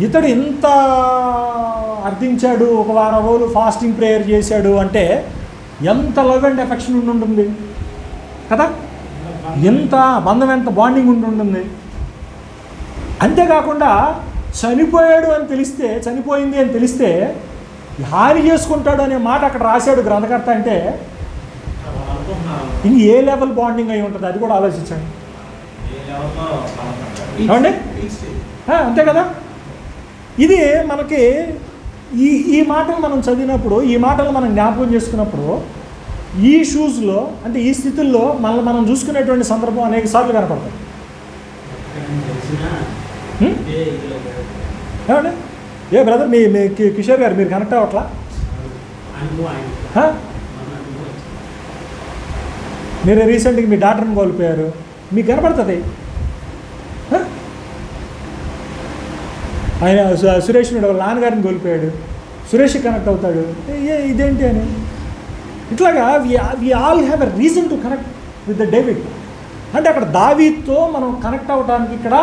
ఇతడు ఇంత అర్థించాడు, ఒక వారం రోజులు ఫాస్టింగ్ ప్రేయర్ చేశాడు అంటే ఎంత లవ్ అండ్ అఫెక్షన్ ఉంటుంది కదా, ఎంత బంధం, ఎంత బాండింగ్ ఉంటుంది. అంతేకాకుండా చనిపోయాడు అని తెలిస్తే, చనిపోయింది అని తెలిస్తే హాని చేసుకుంటాడు అనే మాట అక్కడ రాశాడు గ్రంథకర్త. అంటే ఇంక ఏ లెవెల్ బాండింగ్ అయి ఉంటుంది అది కూడా ఆలోచించండి. ఏమండి, అంతే కదా. ఇది మనకి ఈ మాటలు మనం చదివినప్పుడు, ఈ మాటలు మనం జ్ఞాపకం చేసుకున్నప్పుడు ఈ షూస్లో, అంటే ఈ స్థితుల్లో మనం చూసుకునేటువంటి సందర్భం అనేక సార్లు కనపడతాయి. ఏమండి, ఏ బ్రదర్, మీ కిషోర్ గారు మీరు కనెక్ట్ అవ్వట్లా? మీరు రీసెంట్గా మీ డాక్టర్ని కోల్పోయారు, మీకు కనపడుతుంది. ఆయన సురేష్ వాళ్ళ నాన్నగారిని కోల్పోయాడు, సురేష్ కనెక్ట్ అవుతాడు, ఇదేంటి అని. ఇట్లాగా we all have a reason to connect with the David. అంటే అక్కడ దావీదుతో మనం కనెక్ట్ అవ్వడానికి ఇక్కడ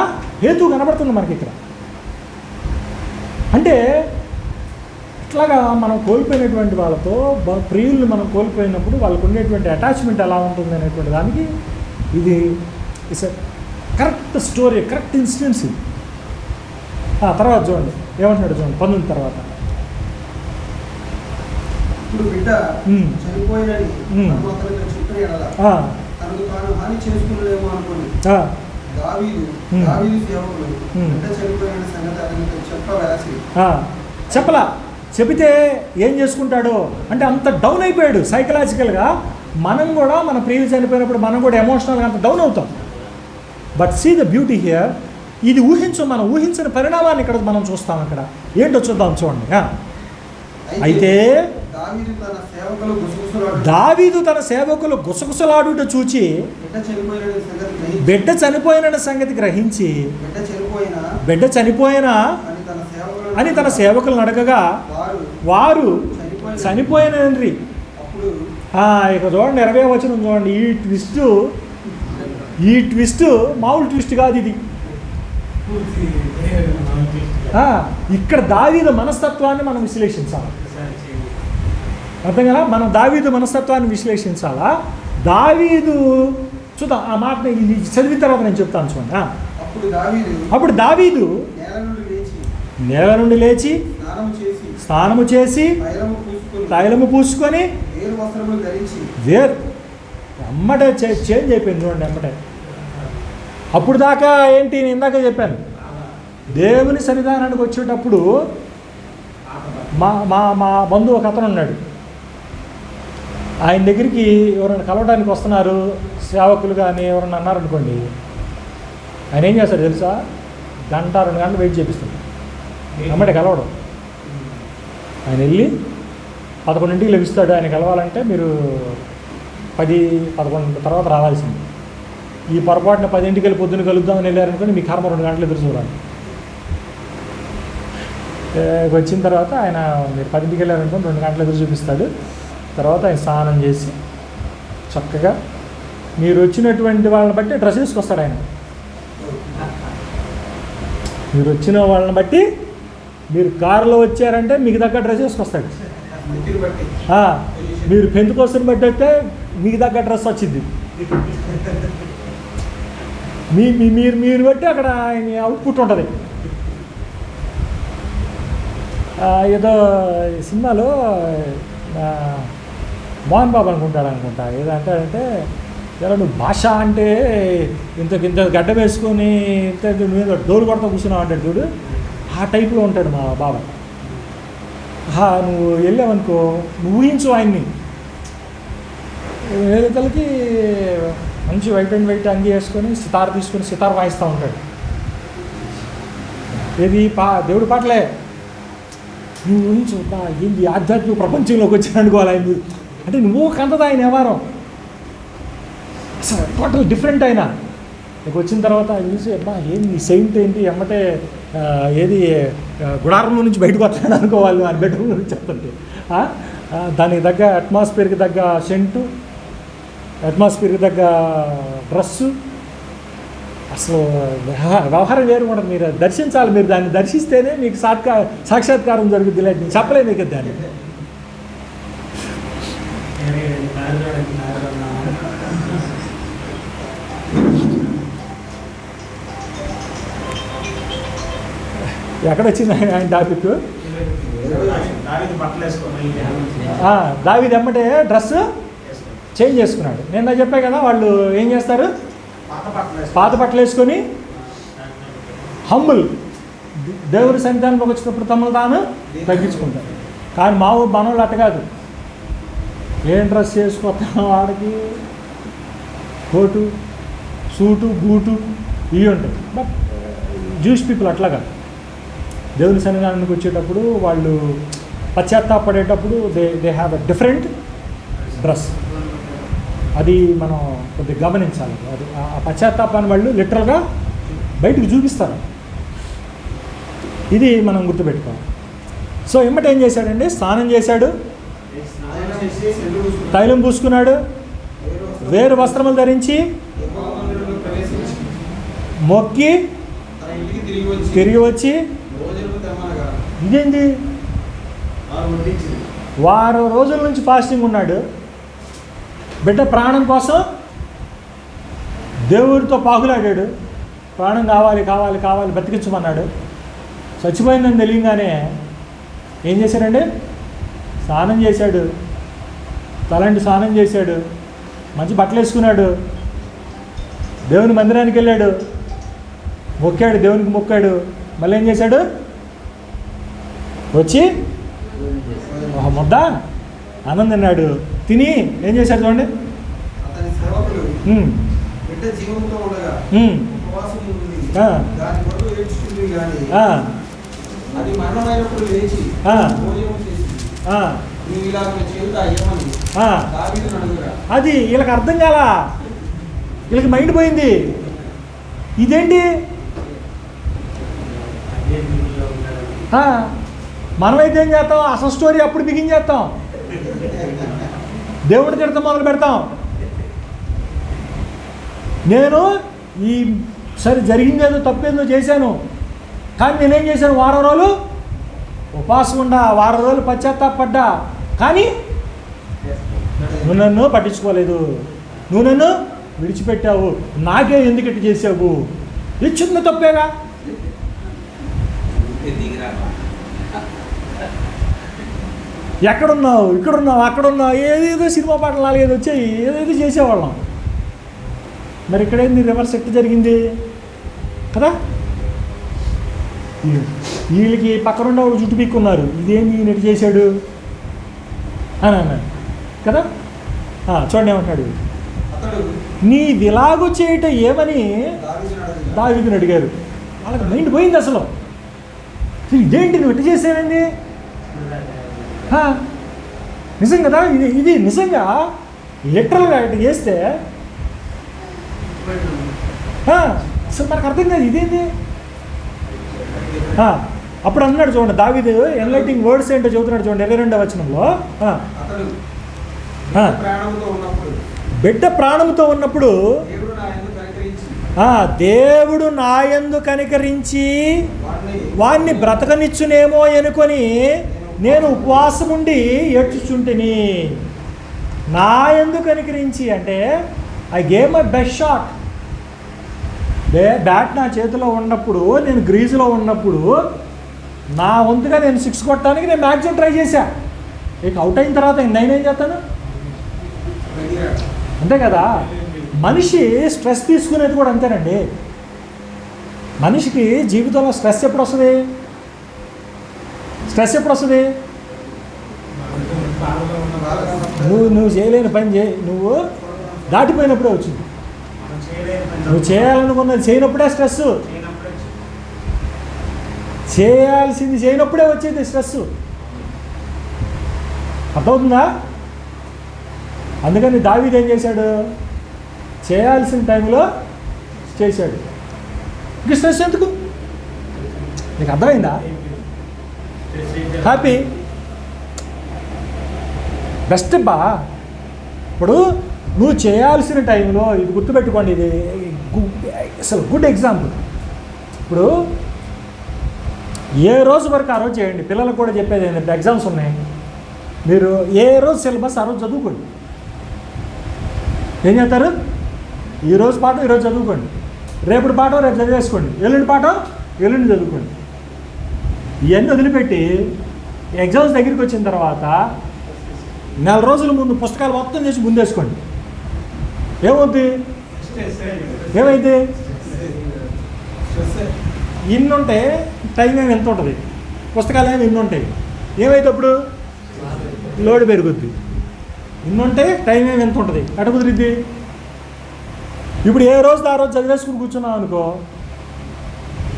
హేతు కనబడుతుంది మనకి ఇక్కడ. అంటే ఇట్లాగా మనం కోల్పోయినటువంటి వాళ్ళతో ప్రియుల్ని మనం కోల్పోయినప్పుడు వాళ్ళకు ఉండేటువంటి అటాచ్మెంట్ ఎలా ఉంటుంది అనేటువంటి దానికి ఇది it's a correct story, correct incidence ఇది. తర్వాత చూడండి ఏమంటున్నాడు, చూడండి 19 తర్వాత. ఇప్పుడు బిడ్డ చనిపోయినని చెప్పిన ఎడల తనకు తాను హాని చేసుకున్నాడేమో అనుకోండి. దావీదు సేవకులు బిడ్డ చనిపోయిన సంగతి అతనికి చెప్పవేసి చెప్పలా. చెబితే ఏం చేసుకుంటాడో అంటే అంత డౌన్ అయిపోయాడు సైకలాజికల్గా. మనం కూడా మన ప్రియులు చనిపోయినప్పుడు మనం కూడా ఎమోషనల్గా అంత డౌన్ అవుతాం. But see the beauty here. ఇది మనం ఊహించిన పరిణామాన్ని ఇక్కడ మనం చూస్తాం. అక్కడ ఏంటో చూద్దాం, చూడండి. అయితే దావీదు తన సేవకులు గుసగుసలాడుట చూచి బిడ్డ చనిపోయిన సంగతి గ్రహించి బిడ్డ చనిపోయినా అని తన సేవకులను అడగగా వారు చనిపోయినండ్రి. ఇక చూడండి 20వ వచనం చూడండి. ఈ ట్విస్ట్ మామూలు ట్విస్ట్ కాదు ఇది. ఇక్కడ దావీదు మనస్తత్వాన్ని మనం విశ్లేషించాలి. అర్థం కదా? మనం దావీదు మనస్తత్వాన్ని విశ్లేషించాలా. దావీదు చూద్దాం ఆ మాటని ఇది చదివిన తర్వాత నేను చెప్తాను చూడండి. అప్పుడు దావీదు నేల నుండి లేచి స్నానము చేసి తైలము పూసుకొని ఎమ్మటే చేంజ్ అయిపోయింది చూడండి. ఎమ్మటే అప్పుడు దాకా ఏంటి నేను ఇందాక చెప్పాను, దేవుని సన్నిధానానికి వచ్చేటప్పుడు మా బంధువు ఒక అతను ఉన్నాడు. ఆయన దగ్గరికి ఎవరైనా కలవడానికి వస్తున్నారు సేవకులు కానీ ఎవరన్నా అన్నారనుకోండి, ఆయన ఏం చేస్తాడు తెలుసా? 1-2 గంటలు వెయిట్ చేపిస్తాడు. అమ్మటే కలవడం. ఆయన వెళ్ళి 11ంటికి లభిస్తాడు. ఆయన కలవాలంటే మీరు 10-11 తర్వాత రావాల్సింది. ఈ పొరపాటున 10ంటికి వెళ్ళి పొద్దున్న కలుద్దామని వెళ్ళారనుకోండి, మీ కర్మ 2 గంటలు ఎదురు చూడాలి. వచ్చిన తర్వాత ఆయన మీరు 10ంటికి వెళ్ళారనుకోండి 2 గంటలు ఎదురు చూపిస్తాడు. తర్వాత ఆయన స్నానం చేసి చక్కగా మీరు వచ్చినటువంటి వాళ్ళని బట్టి డ్రెస్ వేసుకొస్తాడు. ఆయన మీరు వచ్చిన వాళ్ళని బట్టి, మీరు కారులో వచ్చారంటే మీకు దగ్గర డ్రెస్ వేసుకొస్తాడు. మీరు పెంతుకోసం బట్టి వస్తే మీకు దగ్గర డ్రెస్ వచ్చింది. మీరు బట్టి అక్కడ ఆయన అవుట్పుట్ ఉంటుంది. ఏదో సినిమాలో మోహన్ బాబు అనుకుంటా ఏదో అంటాడంటే, ఎలా నువ్వు భాష అంటే ఇంత గడ్డ వేసుకొని ఇంత నువ్వు డోలు కొడతా కూర్చున్నావు అంటాడు చూడు, ఆ టైప్లో ఉంటాడు మా బాబా. నువ్వు వెళ్ళావనుకో, నువ్వు ఊహించు ఆయన్ని వేదికలకి మంచి వైట్ అండ్ వైట్ అంగి వేసుకొని సితార్ తీసుకొని సితార్ వాయిస్తూ ఉంటాడు. ఏది దేవుడి పాటలే. నువ్వు ఊహించు ఏంది ఆధ్యాత్మిక ప్రపంచంలోకి వచ్చి అనుకోవాలి ఆయన. అంటే నువ్వు కంటది ఆయన వ్యవహారం అసలు టోటల్ డిఫరెంట్. అయినా నీకు వచ్చిన తర్వాత ఆయన చూసి ఏంది సెయింట్ ఏంటి ఎమ్మటే ఏది గుడారంలో నుంచి బయటకు వస్తాడు అనుకోవాలి. ఆయన బెడ్రూమ్ నుంచి చెప్తుంటే దానికి తగ్గ అట్మాస్ఫియర్కి తగ్గ సెంటు, అట్మాస్ఫియర్కి తగ్గ డ్రెస్సు, అసలు వ్యవహారం వేరు ఉండదు. మీరు దర్శించాలి. మీరు దాన్ని దర్శిస్తేనే మీకు సాక్షాత్కారం జరుగుతుంది. లేదు నేను చెప్పలేదు మీకు దాన్ని. ఎక్కడొచ్చింది ఆయన టాపిక్? దావీదు ఎమ్మటే డ్రెస్ చేంజ్ చేసుకున్నాడు. నేను చెప్పా కదా, వాళ్ళు ఏం చేస్తారు? పాత బట్టలు వేసుకొని హంబుల్ దేవుడి సన్నిధానంలోకి వచ్చినప్పుడు తమను తాను తగ్గించుకుంటారు. కానీ మనోళ్ళు అట్ట కాదు. ఏం డ్రెస్ వేసుకొస్తాం, వాడికి కోటు సూటు బూటు ఇవి ఉంటాయి. బట్ జూయిష్ పీపుల్ అట్లా కాదు. దేవుని సన్నిధానానికి వచ్చేటప్పుడు వాళ్ళు పశ్చాత్తాపడేటప్పుడు they have a different dress. అది మనం కొద్దిగా గమనించాలి. అది ఆ పశ్చాత్తాపాన్ని వాళ్ళు లిటరల్గా బయటకు చూపిస్తారు. ఇది మనం గుర్తుపెట్టుకోవాలి. సో ఎమ్మట ఏం చేశాడండి? స్నానం చేశాడు, తైలం పూసుకున్నాడు, వేరు వస్త్రములు ధరించి మొక్కి తిరిగి వచ్చి ఇదేంటి వారం రోజుల నుంచి ఫాస్టింగ్ ఉన్నాడు. బిడ్డ ప్రాణం కోసం దేవుడితో పాకులాడాడు. ప్రాణం కావాలి కావాలి కావాలి బతికించమన్నాడు. చచ్చిపోయిందని తెలియగానే ఏం చేశాడండి? స్నానం చేశాడు, తలంటి స్నానం చేశాడు, మంచి బట్టలు వేసుకున్నాడు, దేవుని మందిరానికి వెళ్ళాడు, మొక్కాడు, దేవునికి మొక్కాడు. మళ్ళీ ఏం చేశాడు? వచ్చి ఒక ముద్ద అన్నం తిన్నాడు. తిని ఏం చేశాడు చూడండి. అతని సేవకులు బిడ్డ జీవంతో ఉండగా ఉపవాసం ఉంది, దాని కొరకు ఏడ్చుకుంది కానీ అది మరణమైనప్పుడు లేచి భోజనం చేసి నీవు ఇలా చేయుట ఏమని దావీదును అడుగురా. అది వీళ్ళకి అర్థం కాల, వీళ్ళకి మైండ్ పోయింది. ఇదేంటి? మనమైతే ఏం చేస్తాం? అసలు స్టోరీ అప్పుడు బిగించేస్తాం, దేవుడి తిడతాం మొదలు పెడతాం. నేను ఈ సరే జరిగిందేదో తప్పేందో చేశాను, కానీ నేనేం చేశాను? వారం రోజులు ఉపవాసం ఉండా, వారం రోజులు పశ్చాత్తాపడ్డా, కానీ నువ్వు నన్ను పట్టించుకోలేదు, నువ్వు నన్ను విడిచిపెట్టావు, నాకే ఎందుకు ఇట్లా చేసావు? ఇది చిన్న తప్పేగా. ఎక్కడున్నావు, ఇక్కడున్నావు, అక్కడున్నావు, ఏదేదో సినిమా పాటలు నాలుగేది వచ్చాయి, ఏదేదో చేసేవాళ్ళం. మరి ఇక్కడేంది రివర్స్ ఎట్లా జరిగింది కదా? వీళ్ళకి పక్కనుండేవాడు జుట్టు పీక్కున్నారు, ఇదేంది ఈయన ఎట్లా చేశాడు అని అన్నాడు కదా. చూడండి ఏమంటాడు, నీది ఇలాగూ చేయట ఏమని దావీదుని అడిగారు. వాళ్ళకి మైండ్ పోయింది అసలు. ఇదేంటి నువ్వు ఎట్లా చేసావేంది? నిజం కదా, ఇది నిజంగా లిటరల్గా ఇట్లా చేస్తే అసలు మనకు అర్థం కాదు ఇదేంటి. అప్పుడు అన్నాడు చూడండి దావీదు, ఎన్లైటింగ్ వర్డ్స్ ఏంటో చెబుతున్నాడు చూడండి 22వ వచనంలో. బిడ్డ ప్రాణంతో ఉన్నప్పుడు దేవుడు నాయందు కనికరించి వాణ్ణి బ్రతకనిచ్చునేమో అనుకొని నేను ఉపవాసం ఉండి ఏడ్చుచుంటిని. నాయందు కనికరించి అంటే I gave my best shot. Bat నా చేతిలో ఉన్నప్పుడు, నేను గ్రీజులో ఉన్నప్పుడు నా వంతుగా నేను 6 కొట్టడానికి నేను మ్యాక్సిమం ట్రై చేశా. ఇక అవుట్ అయిన తర్వాత నేనేం చేస్తాను? అంతే కదా. మనిషి స్ట్రెస్ తీసుకునేది కూడా అంతేనండి. మనిషికి జీవితంలో స్ట్రెస్ ఎప్పుడు వస్తుంది? స్ట్రెస్ ఎప్పుడు వస్తుంది? నువ్వు చేయలేని పని నువ్వు దాటిపోయినప్పుడే వచ్చింది. నువ్వు చేయాలనుకున్నది చేయనప్పుడే స్ట్రెస్, చేయాల్సింది చేయనప్పుడే వచ్చేది స్ట్రెస్. అర్థమవుతుందా? అందుకని దావీదు ఏం చేశాడు? చేయాల్సిన టైంలో చేశాడు. ఇంక స్ట్రెస్ ఎందుకు? నీకు అర్థమైందా? హ్యాపీ బెస్ట్ బా. ఇప్పుడు నువ్వు చేయాల్సిన టైంలో, ఇది గుర్తుపెట్టుకోండి, ఇది అసలు గుడ్ ఎగ్జాంపుల్. ఇప్పుడు ఏ రోజు వరకు ఆ రోజు చేయండి. పిల్లలకు కూడా చెప్పేది ఏంటంటే, ఎగ్జామ్స్ ఉన్నాయి, మీరు ఏ రోజు సిలబస్ ఆ రోజు చదువుకోండి. ఏం చేస్తారు? ఈరోజు పాఠం ఈరోజు చదువుకోండి, రేపటి పాఠం రేపు చదివేసుకోండి, ఎల్లుండి పాఠం ఎల్లుండి చదువుకోండి. ఇవన్నీ వదిలిపెట్టి ఎగ్జామ్స్ దగ్గరికి వచ్చిన తర్వాత 4 రోజుల ముందు పుస్తకాలు మొత్తం చేసి ముందేసుకోండి. ఏమవుతుంది? ఏమైంది? ఇన్ని ఉంటాయి, టైం ఏమి ఎంత ఉంటుంది, పుస్తకాలు ఏమి ఇన్ని ఉంటాయి, ఏమైతే అప్పుడు లోడ్ పెరుగుద్ది. ఇన్ని ఉంటాయి, టైం ఏమి ఎంత ఉంటుంది, ఎట కుదిరిద్ది? ఇప్పుడు ఏ రోజు ఆ రోజు చదివేసుకుని కూర్చున్నాం అనుకో,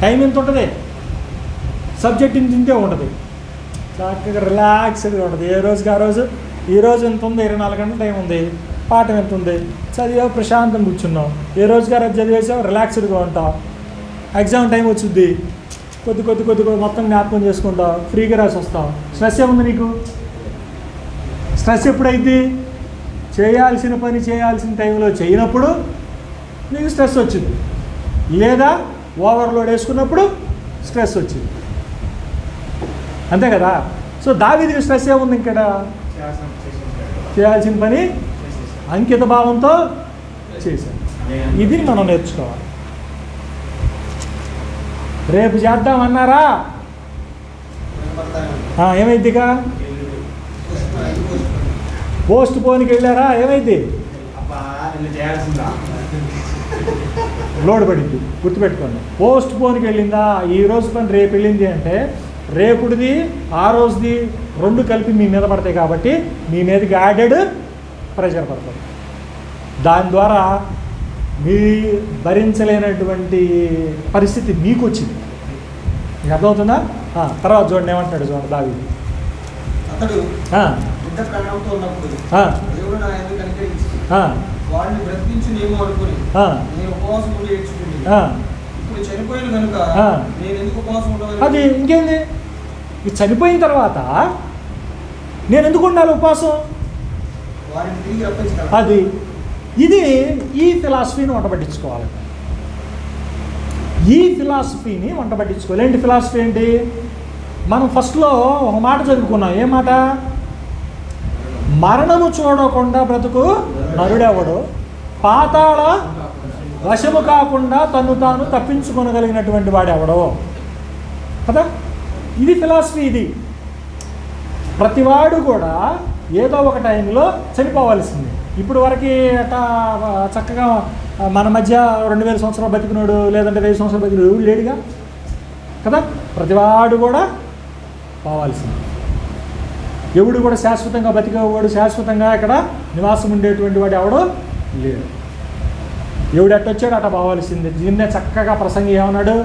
టైం ఎంత ఉంటుంది, సబ్జెక్ట్ ఇంతే ఉంటుంది, చక్కగా రిలాక్స్డ్గా ఉంటుంది. ఏ రోజుకి ఆ రోజు, ఈరోజు ఎంత ఉంది, 24 గంటల టైం ఉంది, పాఠం ఎంత ఉంది, చదివావు, ప్రశాంతంగా కూర్చున్నావు, ఏ రోజుగారు అది చదివేసావు, రిలాక్స్డ్గా ఉంటావు. ఎగ్జామ్ టైం వచ్చింది, కొద్ది మొత్తం జ్ఞాపకం చేసుకుంటావు, ఫ్రీగా రాసి వస్తావు. స్ట్రెస్ ఏముంది నీకు? స్ట్రెస్ ఎప్పుడైంది? చేయాల్సిన పని చేయాల్సిన టైంలో చేయనప్పుడు నీకు స్ట్రెస్ వచ్చింది, లేదా ఓవర్లోడ్ వేసుకున్నప్పుడు స్ట్రెస్ వచ్చింది, అంతే కదా. సో దావీదుకి స్ట్రెస్ ఏముంది? ఇక్కడ చేయాల్సిన పని అంకిత భావంతో చేశాను. ఇది మనం నేర్చుకోవాలి. రేపు చేద్దామన్నారా, ఏమైద్దిగా? పోస్ట్ పోన్కి వెళ్ళారా, ఏమైంది? లోడ్ పడింది. గుర్తుపెట్టుకోండి, పోస్ట్ పోన్కి వెళ్ళిందా, ఈ రోజు పని రేపు వెళ్ళింది అంటే రేపుడిది ఆ రోజుది రెండు కలిపి మీ మీద పడతాయి కాబట్టి మీ మీదకి యాడెడ్ ప్రెషర్ పడుతుంది. దాని ద్వారా మీ భరించలేనటువంటి పరిస్థితి మీకు వచ్చింది. మీకు అర్థమవుతుందా? తర్వాత చూడండి ఏమంటాడు, చూడండి దావీదు. అతడు బిడ్డ ప్రాణంతో ఉన్నప్పుడు దేవుడు నా యందు కనికరించి వాడిని బ్రతికించునేమో అనుకుని నేను ఉపవాసం ఉండి ఏడ్చుకుని ఇప్పుడు చనిపోయిన కనుక నేను ఎందుకు ఉపవాసం ఉండాలి? అది ఇంకేంది? ఇది చనిపోయిన తర్వాత నేను ఎందుకు ఉండాలి ఉపవాసం? వాడిని తిరిగి రప్పించాలి. అది ఇది ఈ ఫిలాసఫీని వంట పట్టించుకోవాలి. ఈ ఫిలాసఫీని వంట పట్టించుకోవాలి. ఏంటి ఫిలాసఫీ ఏంటి? మనం ఫస్ట్లో ఒక మాట చదువుకున్నాం. ఏ మాట? మరణము చూడకుండా బ్రతుకు నరుడెవడు, పాతాళ వశము కాకుండా తను తాను తప్పించుకొనగలిగినటువంటి వాడెవడో కదా. ఇది ఫిలాసఫీ. ఇది ప్రతివాడు కూడా ఏదో ఒక టైంలో చనిపోవాల్సింది. ఇప్పుడు వరకు అట్టా చక్కగా మన మధ్య 2000 సంవత్సరాలు బతికినాడు, లేదంటే 1000 సంవత్సరాలు బతికినాడు ఎవడు లేడుగా కదా. ప్రతివాడు కూడా పోవాల్సింది. ఎవడు కూడా శాశ్వతంగా బతికేవాడు, శాశ్వతంగా ఇక్కడ నివాసం ఉండేటువంటి వాడు ఎవడో లేడు. ఎవడు ఎట్టొచ్చాడు అట్ట పోవాల్సింది. దీన్నే చక్కగా ప్రసంగి ఏమన్నాడు,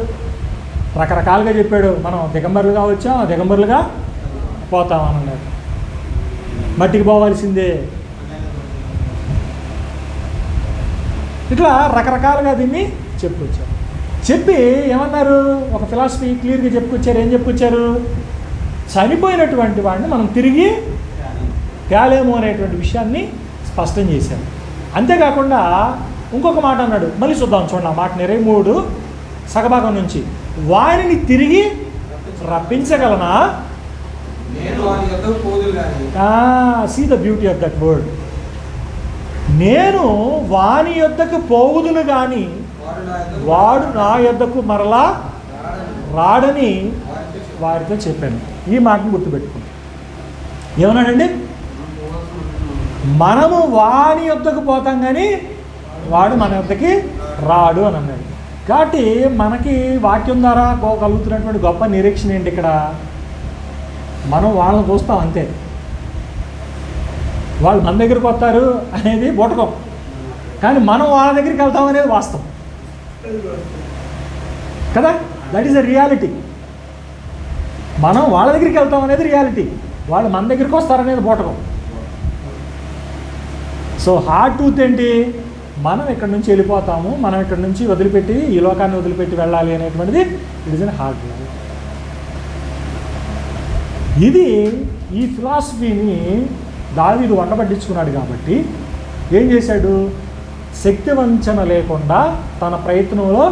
రకరకాలుగా చెప్పాడు. మనం దిగంబరులుగా వచ్చాం, దిగంబరులుగా పోతామన్నాడు. మట్టికి పోవాల్సిందే. ఇట్లా రకరకాలుగా దీన్ని చెప్పుకొచ్చారు. చెప్పి ఏమన్నారు, ఒక ఫిలాసఫీ క్లియర్గా చెప్పుకొచ్చారు. ఏం చెప్పుకొచ్చారు? చనిపోయినటువంటి వాడిని మనం తిరిగి తేలేము అనేటువంటి విషయాన్ని స్పష్టం చేశారు. అంతేకాకుండా ఇంకొక మాట అన్నాడు, మళ్ళీ చూద్దాం చూడండి ఆ మాట 23 సగభాగం నుంచి. వారిని తిరిగి రప్పించగలనా? See the beauty of that word. నేను వాని యొద్దకు పోవుదును కానీ వాడు నా యొద్దకు మరలా రాడని వారితో చెప్పాను. ఈ మాటను గుర్తుపెట్టుకోండి. ఏమన్నాడండి? మనము వాని యొద్దకు పోతాం కానీ వాడు మన యొద్దకి రాడు అని అన్నాడు. కాబట్టి మనకి వాక్యం ద్వారా కలుగుతున్నటువంటి గొప్ప నిరీక్షణ ఏంటి? ఇక్కడ మనం వాళ్ళని చూస్తాం అంతే. వాళ్ళు మన దగ్గరికి వస్తారు అనేది బూటకం, కానీ మనం వాళ్ళ దగ్గరికి వెళ్తాం అనేది వాస్తవం కదా. That is the reality. మనం వాళ్ళ దగ్గరికి వెళ్తాం అనేది రియాలిటీ, వాళ్ళు మన దగ్గరికి వస్తారనేది బూటకం. సో హార్డ్ ట్రూత్ ఏంటి? మనం ఇక్కడ నుంచి వెళ్ళిపోతాము, మనం ఇక్కడ నుంచి వదిలిపెట్టి ఈ లోకాన్ని వదిలిపెట్టి వెళ్ళాలి అనేటువంటిది it is an hard reality. ఇది ఈ ఫిలాసఫీని దావీదు వండబట్టించుకున్నాడు. కాబట్టి ఏం చేశాడు? శక్తి వంచన లేకుండా తన ప్రయత్నంలో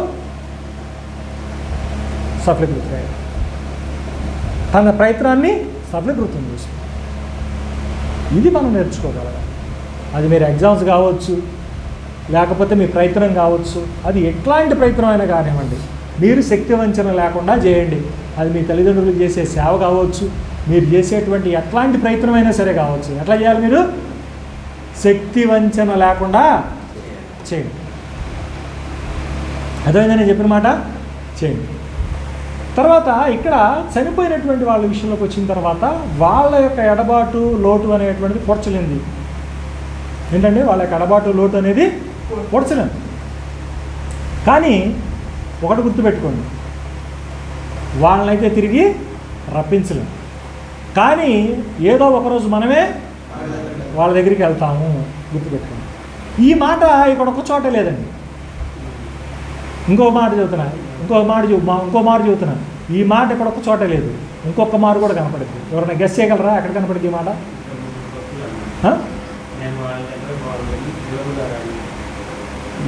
సఫలీకృతయ్యాడు. తన ప్రయత్నాన్ని సఫలీకృతం చేశాడు. ఇది మనం నేర్చుకోగలగాలి. అది మీరు ఎగ్జామ్స్ కావచ్చు, లేకపోతే మీ ప్రయత్నం కావచ్చు, అది ఎట్లాంటి ప్రయత్నం అయినా కానివ్వండి, మీరు శక్తి వంచన లేకుండా చేయండి. అది మీ తల్లిదండ్రులకు చేసే సేవ కావచ్చు, మీరు చేసేటువంటి ఎట్లాంటి ప్రయత్నం అయినా సరే కావచ్చు. ఎట్లా చేయాలి? మీరు శక్తి వంచన లేకుండా చేయండి. అదేవిధంగా నేను చెప్పిన మాట చేయండి. తర్వాత ఇక్కడ చనిపోయినటువంటి వాళ్ళ విషయంలోకి వచ్చిన తర్వాత వాళ్ళ యొక్క ఎడబాటు లోటు అనేటువంటిది పొడచలేంది. ఏంటంటే వాళ్ళ యొక్క ఎడబాటు లోటు అనేది పొడచలేదు. కానీ ఒకటి గుర్తుపెట్టుకోండి, వాళ్ళనైతే తిరిగి రప్పించలేము. కానీ ఏదో ఒకరోజు మనమే వాళ్ళ దగ్గరికి వెళ్తాము, గుర్తుపెట్టుకోండి. ఈ మాట ఇక్కడ ఒక చోట లేదండి. ఇంకో మాట చెబుతున్నా, ఈ మాట ఇక్కడ ఒక చోట లేదు, ఇంకొక మాట కూడా కనపడుతుంది. ఎవరైనా గెస్ చేయగలరా ఎక్కడ కనపడింది ఈ మాట?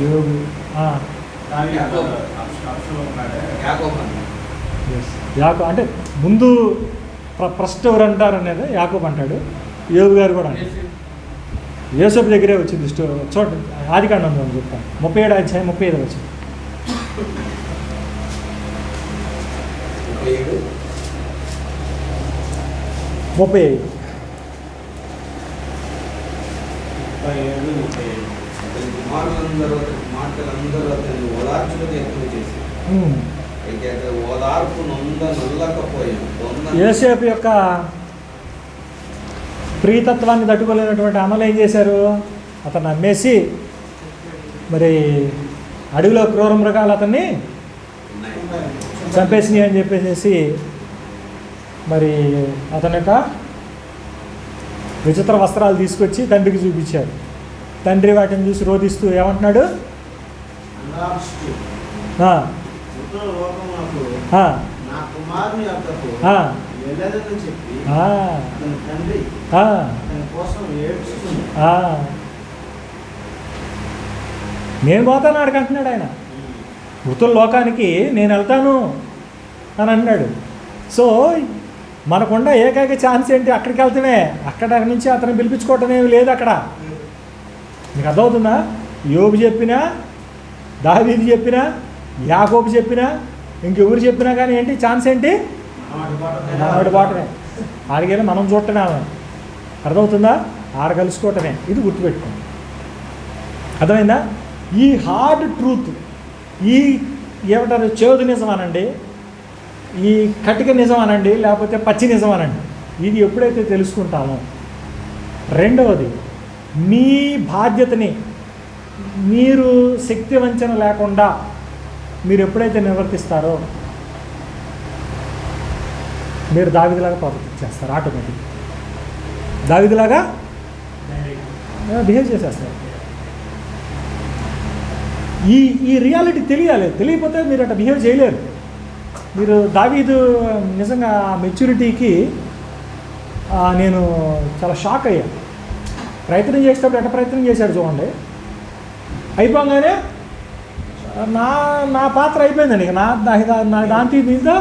యోగు యాకో అంటే ముందు ఫస్ట్ ఎవరు అంటారు అనేది యాకోబు అంటాడు, యోగు గారు కూడా అంటారు. యోసేపు దగ్గరే వచ్చింది చూడండి, ఆదికాండం చెప్తాను 37 అధ్యాయం 35 వచ్చింది. 35 మాటలందరూ అతన్ని ఓదార్చుకు యత్నం చేసి అయితే అతను ఓదార్పు నొల్లకపోయాను. యోసేపు యొక్క ప్రియతత్వాన్ని తట్టుకోలేనటువంటి అమలు ఏం చేశారు? అతన్ని అమ్మేసి మరి అడవిలో క్రూర మృగాలు అతన్ని చంపేసినాయి అని చెప్పేసి మరి అతని యొక్క విచిత్ర వస్త్రాలు తీసుకొచ్చి తండ్రికి చూపించారు. తండ్రి వాటిని చూసి రోధిస్తూ ఏమంటున్నాడు? నేను పోతాను ఆడికి అంటున్నాడు ఆయన. మృతుల లోకానికి నేను వెళ్తాను అని అన్నాడు. సో మనకున్న ఏకైక ఛాన్స్ ఏంటి? అక్కడికి వెళ్తామే. అక్కడ నుంచి అతను పిలిపించుకోవటం ఏమి లేదు అక్కడ. మీకు అర్థమవుతుందా? యోబు చెప్పినా, దావీదు చెప్పినా, యాకోబు చెప్పినా, ఇంకెవరు చెప్పినా కానీ ఏంటి ఛాన్స్ ఏంటి? ఆవిడ బాటమే. ఆడికెళ్ళి మనం చూడటమే. అర్థమవుతుందా? ఆడ కలుసుకోవటమే. ఇది గుర్తుపెట్టుకోండి. అర్థమైందా? ఈ హార్డ్ ట్రూత్, ఈ ఏమంటారు చేదు నిజం అనండి, ఈ కటిక నిజం అనండి, లేకపోతే పచ్చి నిజం అనండి, ఇది ఎప్పుడైతే తెలుసుకుంటామో, రెండవది మీ బాధ్యతని మీరు శక్తి వంచన లేకుండా మీరు ఎప్పుడైతే నిర్వర్తిస్తారో మీరు దావీదులాగా ప్రవర్తించేస్తారు. ఆటోమేటిక్ దావీదులాగా బిహేవ్ చేసేస్తారు. ఈ రియాలిటీ తెలియాలి. తెలియకపోతే మీరు అట్లా బిహేవ్ చేయలేరు. మీరు దావీదు నిజంగా మెచ్యూరిటీకి నేను చాలా షాక్ అయ్యాను. ప్రయత్నం చేసేటప్పుడు ఎట్లా ప్రయత్నం చేశాడు చూడండి. అయిపోగానే నా పాత్ర అయిపోయిందండి. ఇక నా దాంతో దీంతో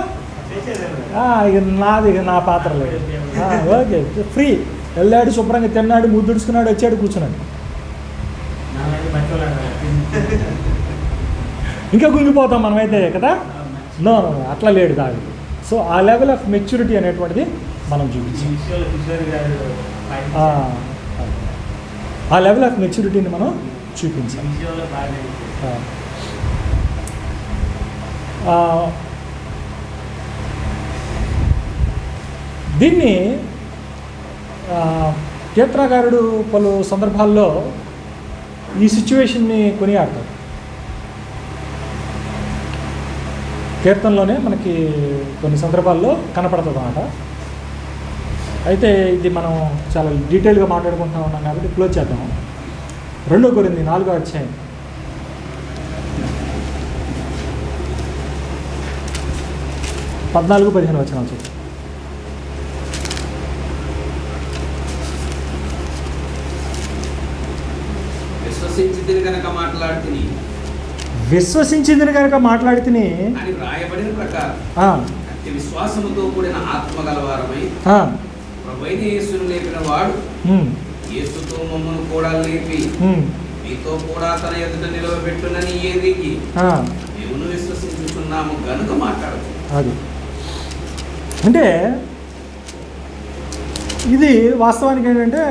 ఇక నా పాత్ర లేదు. Okay, free. వెళ్ళాడు, శుభ్రంగా తిన్నాడు, ముద్దుడుచుకున్నాడు, వచ్చాడు, కూర్చున్నాడు. ఇంకా కుంగిపోతాం మనమైతే కదా. నో అట్లా లేడు దావీదు. సో ఆ లెవెల్ ఆఫ్ మెచ్యూరిటీ అనేటువంటిది మనం చూపించాం. ఆ లెవెల్ ఆఫ్ మెచ్యూరిటీని మనం చూపించాం. దీన్ని కీర్తనకారుడు పలు సందర్భాల్లో ఈ సిచ్యువేషన్ని కొనియాడతాడు. కీర్తనలోనే మనకి కొన్ని సందర్భాల్లో కనపడుతుంది అన్నమాట. అయితే ఇది మనం చాలా డీటెయిల్గా మాట్లాడుకుంటూ ఉన్నాం కాబట్టి క్లోజ్ చేద్దాం. 2 కొరింథీ 4వ అధ్యాయం 14-15 వచనాలు చూద్దాం. విశ్వసించింది కనుక మాట్లాడితిని అని రాయబడిన ప్రకారం విశ్వాసముతో కూడిన ఆత్మ గలవారమై ప్రభువైన యేసును లేపిన వాడు యేసుతో మమ్మల్ని కూడా లేపి మీతో కూడా తన ఎదుట నిలవబెట్టునని ఏదికి దేవుని విశ్వసించుచున్నాము గనుక మాట్లాడచ్చు. అది అంటే ఇది వాస్తవానికి ఏంటంటే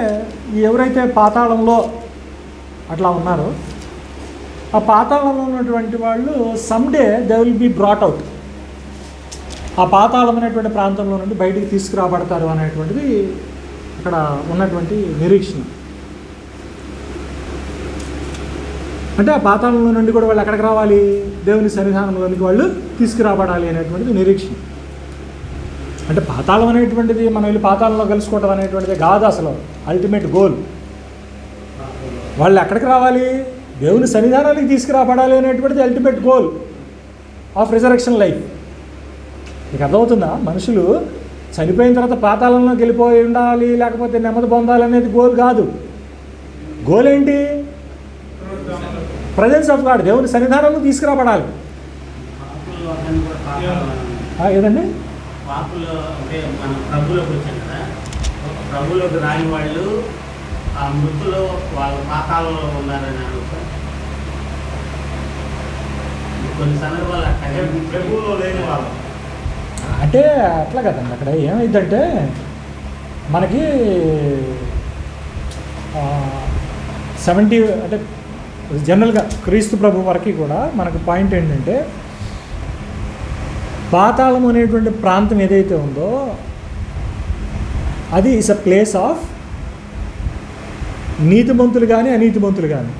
ఎవరైతే పాతాళంలో అట్లా ఉన్నారో ఆ పాతాళంలో ఉన్నటువంటి వాళ్ళు someday they will be brought out. ఆ పాతాళం అనేటువంటి ప్రాంతంలో నుండి బయటికి తీసుకురాబడతారు అనేటువంటిది అక్కడ ఉన్నటువంటి నిరీక్షణ. అంటే ఆ పాతాళంలో నుండి కూడా వాళ్ళు ఎక్కడికి రావాలి? దేవుని సన్నిధానంలోనికి వాళ్ళు తీసుకురాబడాలి అనేటువంటిది నిరీక్షణ. అంటే పాతాళం అనేటువంటిది మనం వెళ్ళి పాతాళంలో కలుసుకోవటం అనేటువంటిది కాదు అసలు అల్టిమేట్ గోల్. వాళ్ళు ఎక్కడికి రావాలి? దేవుని సన్నిధానానికి తీసుకురాబడాలి అనేటువంటిది ultimate goal of resurrection life. మీకు అర్థమవుతుందా? మనుషులు చనిపోయిన తర్వాత పాతాళంలోకి వెళ్ళిపోయి ఉండాలి, లేకపోతే నెమ్మది పొందాలి అనేది గోల్ కాదు. గోల్ ఏంటి? ప్రజెన్స్ ఆఫ్ గాడ్, దేవుని సన్నిధానంలో తీసుకురాబడాలి. ఏదండి? ప్రభులోకి రాని వాళ్ళు ఆ మృతులు వాళ్ళ పాతాలలో ఉన్నారని అడుగుతారు. కొన్ని సందర్భాలు అట్లా ప్రభువులో లేని వాళ్ళు అంటే అట్లా కదండి. అక్కడ ఏమైందంటే మనకి 70 అంటే జనరల్గా క్రీస్తు ప్రభు వరకు కూడా మనకు పాయింట్ ఏంటంటే పాతాళం అనేటువంటి ప్రాంతం ఏదైతే ఉందో అది ఇస్ అ ప్లేస్ ఆఫ్ నీతిమంతులు కానీ అనీతిమంతులు కానీ,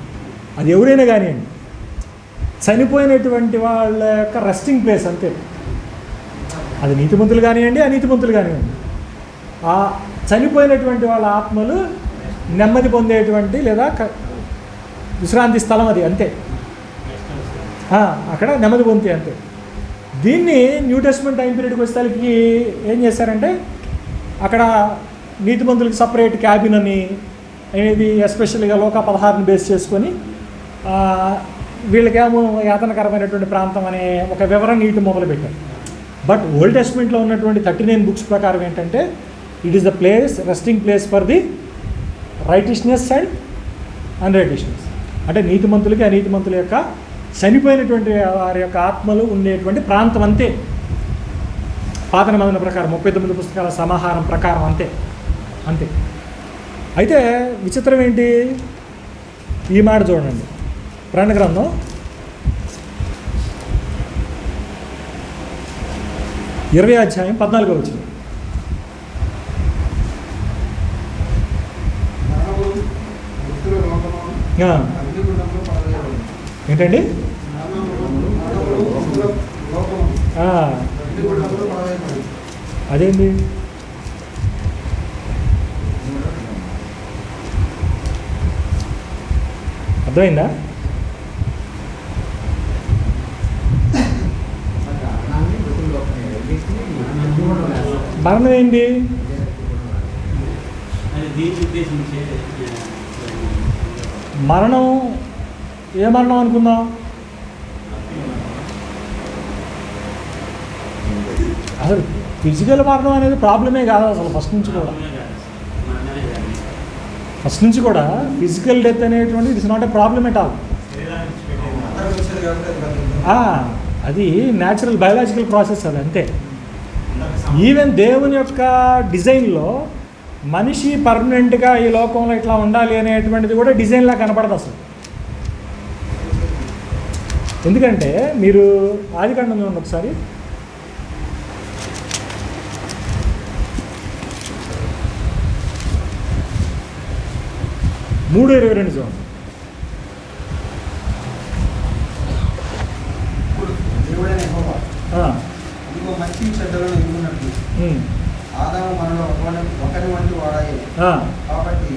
అది ఎవరైనా కానివ్వండి, చనిపోయినటువంటి వాళ్ళ యొక్క రెస్టింగ్ ప్లేస్ అంతే. అది నీతిమంతులు కానివ్వండి, అనీతిమంతులు కానివ్వండి, ఆ చనిపోయినటువంటి వాళ్ళ ఆత్మలు నెమ్మది పొందేటువంటి లేదా విశ్రాంతి స్థలం అది, అంతే. అక్కడ నెమ్మది పొందుతాయి అంతే. దీన్ని న్యూ టెస్ట్మెంట్ టైం పీరియడ్కి వచ్చేసరికి ఏం చేశారంటే అక్కడ నీతిమంతులకి సపరేట్ క్యాబిన్ అని, అనేది ఎస్పెషల్గా లోక 16ని బేస్ చేసుకొని వీళ్ళకేమో యాతనకరమైనటువంటి ప్రాంతం అనే ఒక వివరణ ఇటు మొదలుపెట్టారు. బట్ ఓల్డ్ టెస్ట్మెంట్లో ఉన్నటువంటి 39 బుక్స్ ప్రకారం ఏంటంటే it is the place, resting place for the righteousness and unrighteousness. అంటే నీతిమంతులకి అనీతిమంతుల యొక్క చనిపోయినటువంటి వారి యొక్క ఆత్మలు ఉండేటువంటి ప్రాంతం అంతే. పాత నిబంధన ప్రకారం 39 పుస్తకాల సమాహారం ప్రకారం అంతే. అయితే విచిత్రం ఏంటి? ఈ మాట చూడండి, ప్రకటన గ్రంథం 20వ అధ్యాయం 14వ వచనం. ఏంటండి? అదేంటి? అర్థమైందా? మరణం ఏంటి? మరణం ఏ మరణం అనుకుందాం? అసలు ఫిజికల్ మరణం అనేది ప్రాబ్లమే కాదు అసలు. ఫస్ట్ నుంచి కూడా ఫిజికల్ డెత్ అనేటువంటి it's not a problem at all. అది న్యాచురల్ బయాలజికల్ ప్రాసెస్, అది అంతే. ఈవెన్ దేవుని యొక్క డిజైన్లో మనిషి పర్మనెంట్గా ఈ లోకంలో ఇట్లా ఉండాలి అనేటువంటిది కూడా డిజైన్లా కనపడదు అసలు. ఎందుకంటే మీరు ఆదికాండం చూడండి ఒకసారి. 3:22 చూడండి. మంచి చెడ్డలను ఎరుగునట్లు ఆదాము మనలో ఒకరి వంటి వాడాయి కాబట్టి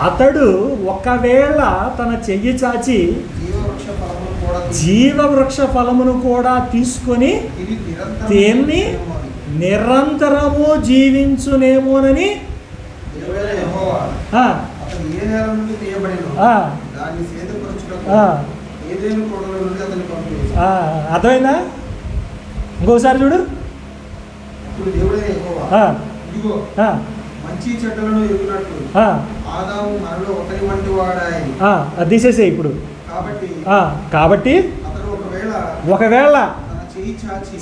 అతడు ఒకవేళ తన చెయ్యి చాచి జీవవృక్ష ఫలమును కూడా తీసుకొని దేన్ని నిరంతరము జీవించునేమోనని అర్థమైందా? ఇంకోసారి చూడు. మంచి చెడ్డలను ఎరుగునట్లు ఆదాము మనలో ఒకరి వంటి వాడాయి. అది తీసేసే ఇప్పుడు. కాబట్టి అతడు ఒకవేళ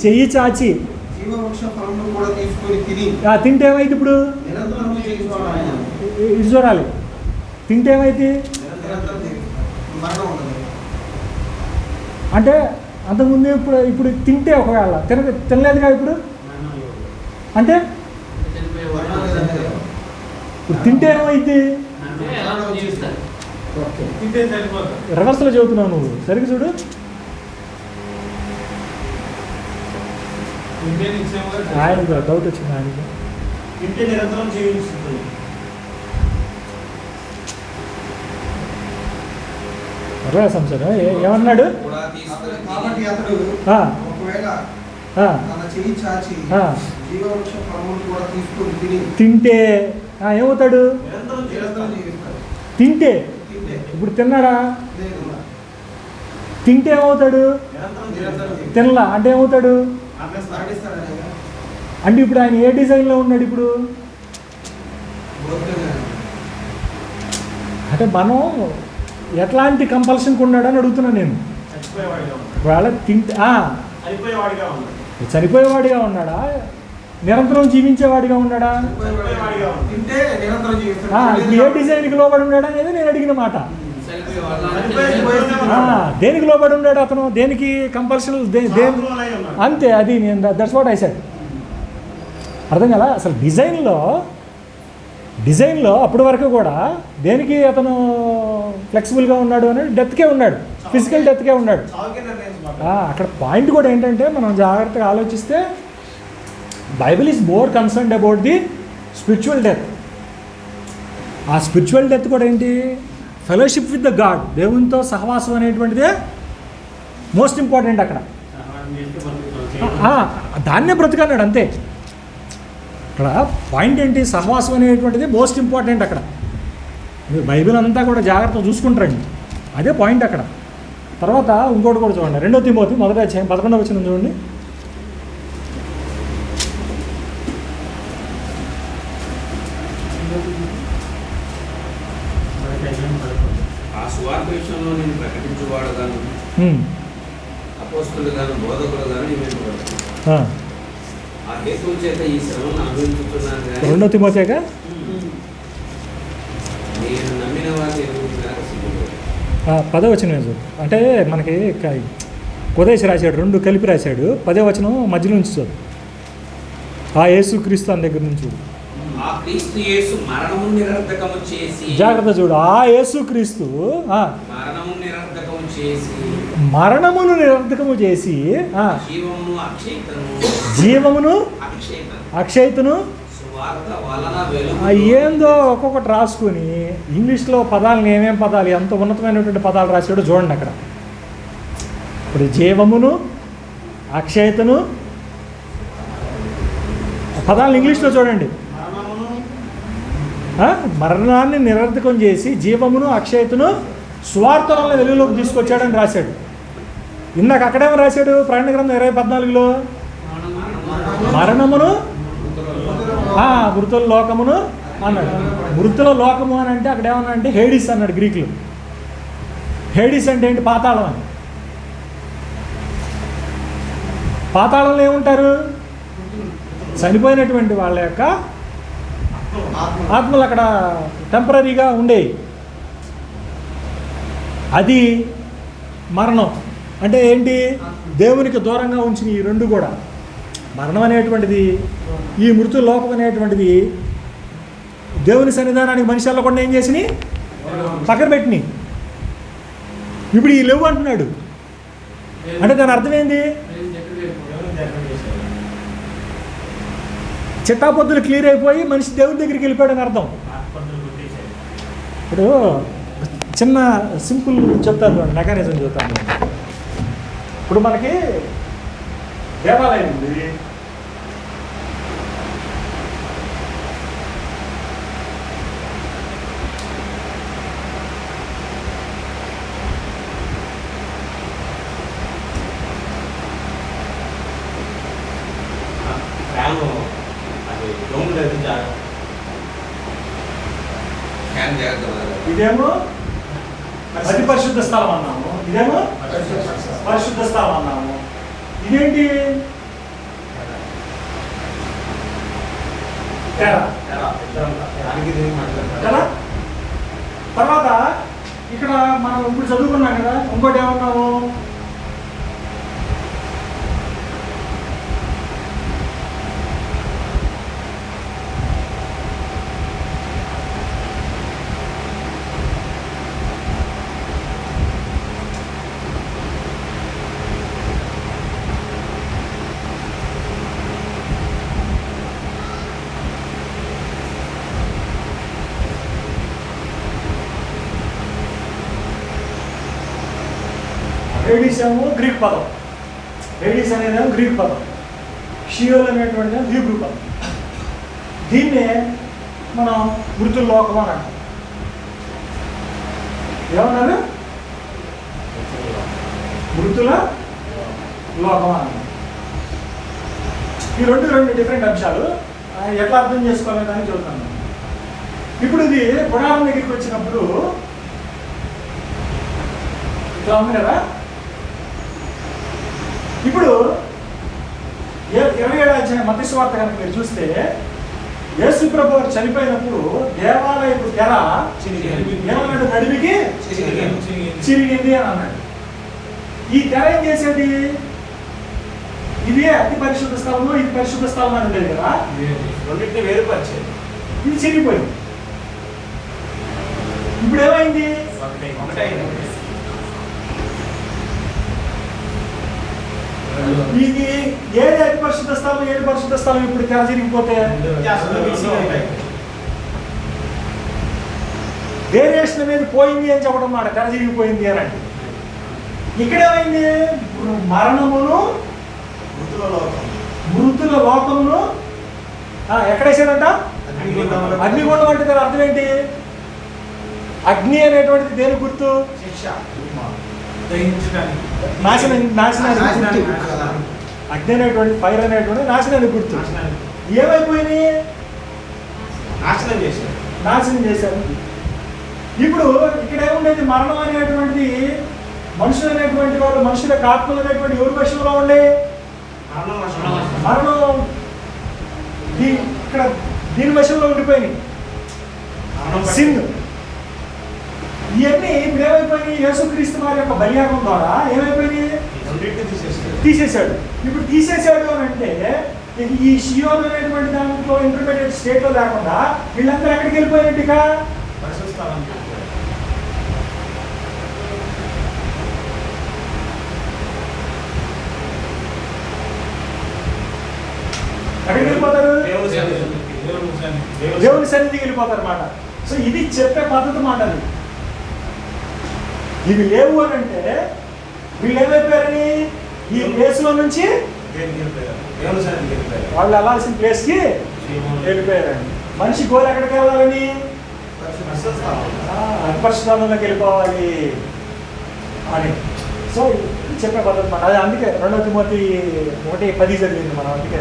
చెయ్యి చాచి జీవవృక్ష ఫలమును కూడా తీసుకొని తింటే ఏమైంది? ఇప్పుడు ఇది చూడాలి. తింటే ఏమైంది? అంటే అంతకుముందు ఇప్పుడు తింటే ఒకవేళ తినలేదుగా ఇప్పుడు. అంటే ఇప్పుడు తింటే ఏమైంది? రివర్స్లో చెబుతున్నావు నువ్వు. సరిగ్గా చూడు. ఆయనకు డౌట్ వచ్చింది. ఆయనకు ఇరవై సంవత్సరం ఏమన్నాడు? కూడా తీసుకుని కాబట్టి అతడు ఆ, ఒకవేళ ఆ, తన చెయ్యి చాచి ఆ. జీవవృక్ష ఫలమును కూడా తీసుకొని తిని తింటే ఏమవుతాడు? నిరంతరం నిరంతరం జీవిస్తాడు. జీవిస్తాడు. తింటే తింటే ఇప్పుడు తిన్నాడా? లేదు. తింటే ఏమవుతాడు? నిరంతరం నిరంతరం జీవిస్తాడు. జీవిస్తాడు. తినలా అంటే ఏమవుతాడు? మరణిస్తాడు. మరణిస్తాడనే కదా. అంటే ఇప్పుడు ఆయన ఏ డిజైన్లో ఉన్నాడు ఇప్పుడు? భౌతికంగా. అంటే మనం ఎట్లాంటి కంపల్షన్కి ఉన్నాడని అడుగుతున్నాను నేను. చచ్చిపోయేవాడిగా ఉన్నాడు. ఒకవేళ తింటే చనిపోయేవాడిగా ఉన్నాడు. చనిపోయేవాడిగా ఉన్నాడా? నిరంతరం జీవించేవాడిగా ఉన్నాడా? చనిపోయేవాడిగా ఉన్నాడు. తింటే నిరంతరం జీవిస్తాడు. ఇప్పుడు ఏ డిజైన్కి లోబడి ఉన్నాడు అనేది నేను అడిగిన మాట. దేనికి లోబడి ఉన్నాడు అతను? దేనికి కంపల్షన్? సాధువులై ఉన్నాడు. అంతే, అది నేను దట్స్ వాట్ ఐ సెడ్. అర్థం కదా? అసలు డిజైన్లో అప్పటి వరకు కూడా దేనికి అతను ఫ్లెక్సిబుల్గా ఉన్నాడు అని డెత్కే ఉన్నాడు, ఫిజికల్ డెత్కే ఉన్నాడు. సావుకే నిర్ణయించబడ్డాడు. అక్కడ పాయింట్ కూడా ఏంటంటే మనం జాగ్రత్తగా ఆలోచిస్తే Bible is more concerned about the spiritual death. ఆ స్పిరిచువల్ డెత్ కూడా ఏంటి? ఫెలోషిప్ విత్ ద గాడ్, దేవునితో సహవాసం అనేటువంటిదే మోస్ట్ ఇంపార్టెంట్ అక్కడ. సహాయం చేస్తే బతుకుతాం. దాన్నే బ్రతుకన్నాడు అంతే. అక్కడ పాయింట్ ఏంటి? సహవాసం అనేటువంటిది మోస్ట్ ఇంపార్టెంట్ అక్కడ. మీరు బైబిల్ అంతా కూడా జాగ్రత్తగా చూసుకుంటారండి, అదే పాయింట్ అక్కడ. తర్వాత ఇంకోటి కూడా చూడండి, 2 తిమోతి 1వ అధ్యాయం 11వ వచనం చూడండి. ఆ సువార్త విషయంలో నేను ప్రకటించువాడుగాను హ్మ్. అపోస్తులుగాను బోధకులుగాను నియమించబడతాను. ఆ, ఆ హేతువు చేత ఈ శ్రమను అనుభవించుతున్నాను కానీ 2 తిమోతిగా నేను నమ్మిన వారిని ఎదుగుతున్నాను సిగ్గులేదు. 10వ వచనం చూడు. అంటే మనకి కొదేసి రాశాడు, 2 కలిపి రాశాడు. 10వ వచనం మధ్యలో నుంచి చూడు. ఆ యేసుక్రీస్తు అని దగ్గర నుంచి చూడు. ఆ క్రీస్తు యేసు మరణము నిరర్ధకము చేసి జాగ్రత్త చూడు. ఆ యేసుక్రీస్తు మరణము నిరర్ధకము చేసి మరణమును నిరర్ధకము చేసి జీవమును అక్షయతను జీవమును అక్షయతను అక్షయతను సువార్త వలన వెలుగు ఏందో ఒక్కొక్కటి రాసుకొని ఇంగ్లీష్లో పదాలను ఏమేం పదాలు ఎంత ఉన్నతమైనటువంటి పదాలు రాశాడో చూడండి అక్కడ. ఇప్పుడు జీవమును అక్షయతను పదాలను ఇంగ్లీష్లో చూడండి. మరణాన్ని నిరర్ధకం చేసి జీవమును అక్షయతను స్వార్థలను వెలుగులోకి తీసుకొచ్చాడని రాశాడు. ఇందాక అక్కడేమో రాశాడు ప్రకటన గ్రంథం 20:14లో మరణమును మృతుల లోకమును అన్నాడు. మృతుల లోకము అని అంటే అక్కడ ఏమన్నా అంటే హేడిస్ అన్నాడు గ్రీకులు. హేడిస్ అంటే ఏంటి? పాతాళం అని. పాతాళంలో ఏముంటారు? చనిపోయినటువంటి వాళ్ళ యొక్క ఆత్మలు అక్కడ టెంపరీగా ఉండేవి. అది మరణం అంటే ఏంటి? దేవునికి దూరంగా ఉంచిన ఈ 2 కూడా. మరణం అనేటువంటిది, ఈ మృతు లోకం అనేటువంటిది దేవుని సన్నిధానానికి మనిషి వెళ్ళకుండా ఏం చేసినాయి? పక్కన పెట్టినాయి. ఇప్పుడు ఈ లేవు అంటున్నాడు. అంటే దాని అర్థం ఏంది? చిట్టాపొద్దులు క్లియర్ అయిపోయి మనిషి దేవుని దగ్గరికి వెళ్ళిపోయాడని అర్థం. ఇప్పుడు చిన్న సింపుల్ చెప్తాను, మెకానిజం చెప్తాను. ఇప్పుడు మనకి దేవాలయం ఉంది. ఫ్యాన్ జాగ్రత్త. ఇదేమో అతి పరిశుద్ధ స్థలం అన్నాము, ఇదేమో పరిశుద్ధ స్థలం అన్నాము. ఇదేంటి? కదా. తర్వాత ఇక్కడ మనం ఇప్పుడు చదువుకున్నాం కదా, ఇంకోటి ఏమన్నాము? హేడిస్ ఏమో గ్రీక్ పదం, హేడిస్ అనేదేమో గ్రీక్ పదం, షియోల్ అనేటువంటిది హీబ్రూ పదం. దీన్నే మనం మృతుల లోకం అని అంటాం. ఏమన్నారు? మృతుల లోకం అని అంటాం. ఈ రెండు డిఫరెంట్ అంశాలు ఎట్లా అర్థం చేసుకోవాలని దాన్ని చెబుతాను. ఇప్పుడు ఇది గుడారం దగ్గరికి వచ్చినప్పుడు ఇట్లా ఉంది కదా. ఇప్పుడు 27వ అధ్యాయం మత్తయి సువార్త కనుక మీరు చూస్తే, యేసు ప్రభు వారు చనిపోయినప్పుడు దేవాలయపు తెర ఏమన్నాడు? నడిమికి చిరిగింది అని అన్నాడు. ఈ తెర ఏం చేసేది? ఇదే అతి పరిశుద్ధ స్థలము, ఇది పరిశుద్ధ స్థలం అని ఉండేది కదా, రెండింటిని వేరుపరిచేది. ఇది చిరిగిపోయింది. ఇప్పుడు ఏమైంది? ఒకటే ఇది ఏది అతి పరిశుద్ధ స్థలం, ఏది పరిశుద్ధ స్థలం? ఇప్పుడు తెర చిరిగిపోతే వేరియేషన్ అనేది పోయింది అని చెప్పడం మాట, తెర చిరిగిపోయింది అని అంటే. ఇక్కడేమైంది? మరణమును మృతుల లోకమును ఎక్కడేసాడంట? అగ్నిగుండం అంటే దాని అర్థం ఏంటి? అగ్ని అనేటువంటిది దేని గుర్తు? నాశనానికి గుర్తు. అగ్ని అనేటువంటి ఫైర్ అనేటువంటి నాశనానికి గుర్తు. ఏమైపోయింది? నాశనం చేశారు. ఇప్పుడు ఇక్కడ ఏముండేది? మరణం అనేటువంటిది మనుషులు అనేటువంటి వాళ్ళు, మనుషుల యొక్క ఆత్మలు అనేటువంటి ఎవరి వశంలో ఉండే? మరణం ఇక్కడ దీని వశంలో ఉండిపోయినాయి. సిన్ ఇవన్నీ ఇప్పుడు ఏమైపోయినాయి? యేసుక్రీస్తు వారి యొక్క బలియాగం ద్వారా ఏమైపోయినాయి? తీసేశాడు. ఇప్పుడు తీసేశాడు అని అంటే ఈ షియోన్ అనేటువంటి దాంట్లో ఇంటర్మీడియట్ స్టేట్లో లేకుండా వీళ్ళందరూ ఎక్కడికి వెళ్ళిపోయినట్టు? ఇక ఎక్కడికి వెళ్ళిపోతారు? దేవుని సన్నిధికి వెళ్ళిపోతారు అన్నమాట. సో ఇది చెప్పే పద్ధతి మాట. అది ఇవి లేవు అని అంటే వీళ్ళు ఏమైపోయారని? ఈ ప్లేస్లో నుంచి వాళ్ళు వెళ్ళాల్సిన ప్లేస్కి వెళ్ళిపోయారండి. మనిషి గోల్ ఎక్కడికి వెళ్ళాలని? పరిశుద్ధంలోకి వెళ్ళిపోవాలి అని. సో చెప్పే పద్ధతి మాట అది. అందుకే 2 తిమోతి 1:10 జరిగింది మనం. అందుకే